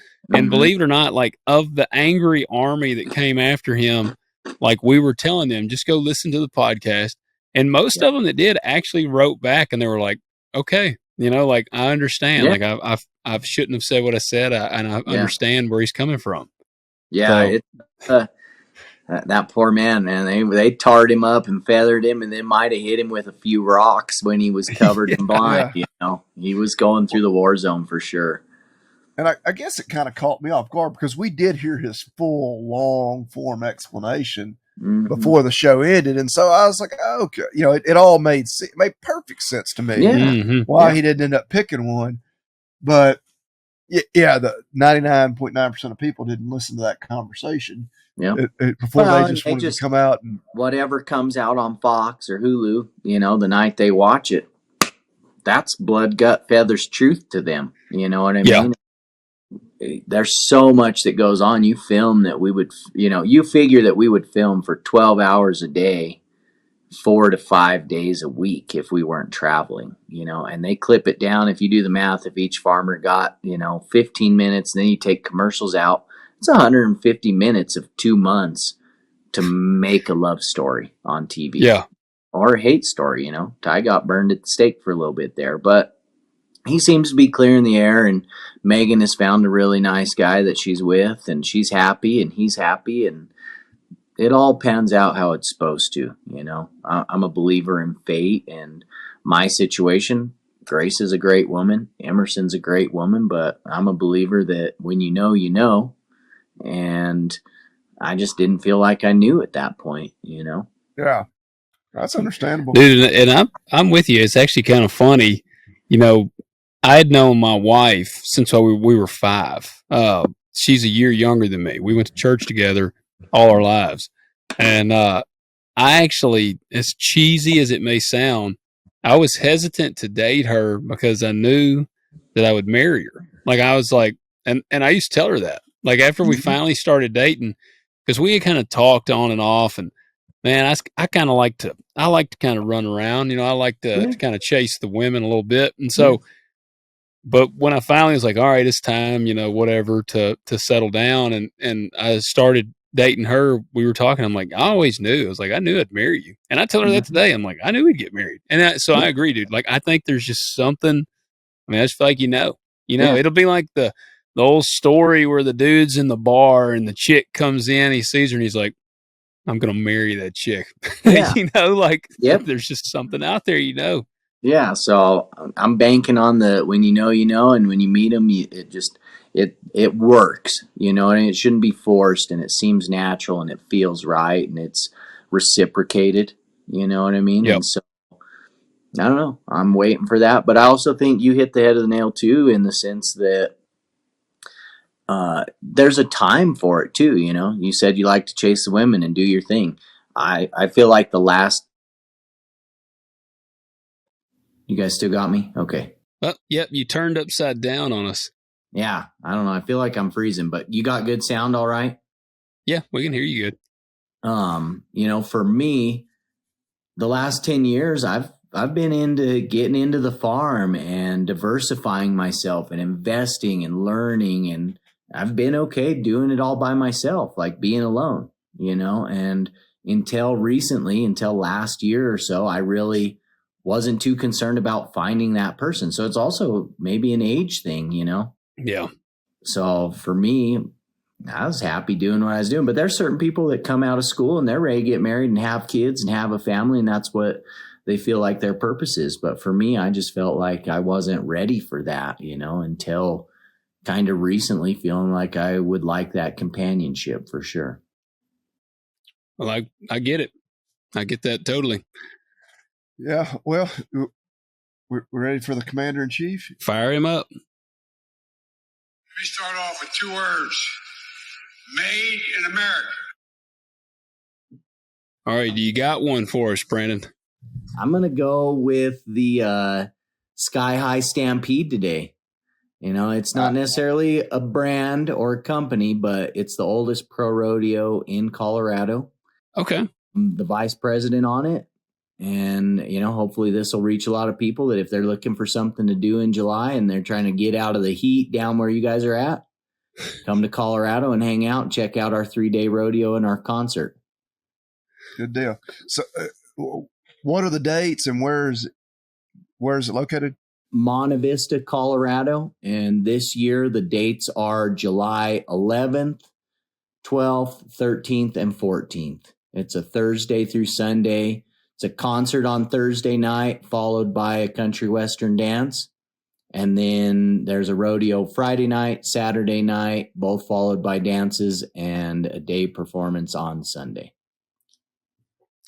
believe it or not, like of the angry army that came after him, like we were telling them, just go listen to the podcast. And most of them that did actually wrote back and they were like, okay, like I understand. Yeah. Like I shouldn't have said what I said. And I understand where he's coming from. Yeah. So, that poor man, they tarred him up and feathered him, and then might have hit him with a few rocks when he was covered in blind. He was going through the war zone for sure. And I guess it kind of caught me off guard because we did hear his full long form explanation before the show ended. And so I was like, oh, okay. It all made perfect sense to me why he didn't end up picking one. But the 99.9% of people didn't listen to that conversation. Yeah. Before they just wanted to come out and whatever comes out on Fox or Hulu, the night they watch it, that's blood, gut, feathers truth to them. You know what I mean? There's so much that goes on. You film that we would, you figure that we would film for 12 hours a day, 4 to 5 days a week if we weren't traveling, and they clip it down. If you do the math, if each farmer got, 15 minutes, and then you take commercials out, it's 150 minutes of 2 months to make a love story on TV. Yeah. Or a hate story, Ty got burned at the stake for a little bit there, but he seems to be clearing the air, and Megan has found a really nice guy that she's with, and she's happy and he's happy, and it all pans out how it's supposed to. I'm a believer in fate, and my situation, Grace is a great woman. Emerson's a great woman, but I'm a believer that when you know, and I just didn't feel like I knew at that point, Yeah, that's understandable. Dude, and I'm with you. It's actually kind of funny. I had known my wife since we were 5. She's a year younger than me. We went to church together all our lives. And I actually, as cheesy as it may sound, I was hesitant to date her because I knew that I would marry her. Like I was like, and I used to tell her that. Like after we finally started dating, because we had kind of talked on and off, and man, I kind of like to kind of run around. I like to kind of chase the women a little bit. And so, but when I finally was like, all right, it's time, whatever, to settle down, and I started dating her, we were talking. I'm like, I always knew. I was like, I knew I'd marry you. And I told her that today. I'm like, I knew we'd get married. And so I agree, dude. Like, I think there's just something. I mean, I just feel like it'll be like the old story where the dude's in the bar and the chick comes in, he sees her and he's like, I'm going to marry that chick. Yeah. There's just something out there, Yeah. So I'm banking on the, when and when you meet them, it works, and it shouldn't be forced, and it seems natural, and it feels right, and it's reciprocated, you know what I mean? Yep. And so I don't know. I'm waiting for that. But I also think you hit the head of the nail too, in the sense that there's a time for it too. You said you like to chase the women and do your thing. I feel like you guys still got me? Okay. Oh, yep, you turned upside down on us. Yeah, I don't know. I feel like I'm freezing, but you got good sound, all right? Yeah, we can hear you good. For me, the last 10 years, I've been into getting into the farm and diversifying myself and investing and learning. And I've been okay doing it all by myself, like being alone, and until recently, until last year or so, I really wasn't too concerned about finding that person. So it's also maybe an age thing, Yeah. So for me, I was happy doing what I was doing. But there's certain people that come out of school and they're ready to get married and have kids and have a family, and that's what they feel like their purpose is. But for me, I just felt like I wasn't ready for that, until kind of recently, feeling like I would like that companionship for sure. Well, I get it. I get that totally. Yeah. Well, we're ready for the commander-in-chief. Fire him up. Let me start off with 2 words. Made in America. All right. Do you got one for us, Brandon? I'm going to go with the Sky High Stampede today. It's not necessarily a brand or a company, but it's the oldest pro rodeo in Colorado. Okay. I'm the vice president on it. And, hopefully this will reach a lot of people that if they're looking for something to do in July and they're trying to get out of the heat down where you guys are at, come to Colorado and hang out and check out our 3-day rodeo and our concert. Good deal. So what are the dates and where is it located? Monte Vista, Colorado. And this year the dates are July 11th, 12th, 13th, and 14th. It's a Thursday through Sunday. It's a concert on Thursday night, followed by a country western dance. And then there's a rodeo Friday night, Saturday night, both followed by dances and a day performance on Sunday.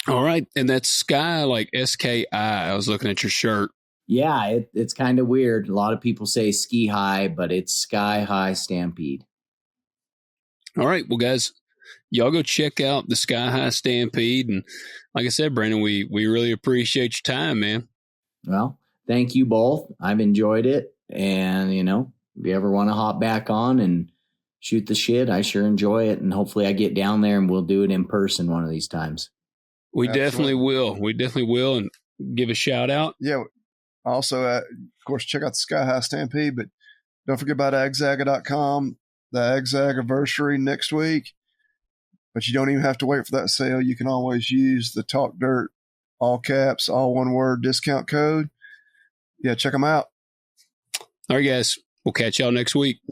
All right. And that's Sky, like S-K-I. I was looking at your shirt. Yeah, it's kind of weird. A lot of people say ski high, but it's Sky High Stampede. All right. Well, guys, y'all go check out the Sky High Stampede. And like I said, Brandon, we really appreciate your time, man. Well, thank you both. I've enjoyed it. And, if you ever want to hop back on and shoot the shit, I sure enjoy it. And hopefully I get down there and we'll do it in person one of these times. We Absolutely. definitely will. We definitely will. And give a shout out. Yeah. Also, of course, check out the Sky High Stampede, but don't forget about agzaga.com, the Agzagaversary next week. But you don't even have to wait for that sale. You can always use the Talk Dirt, all caps, all one word discount code. Yeah, check them out. All right, guys. We'll catch y'all next week.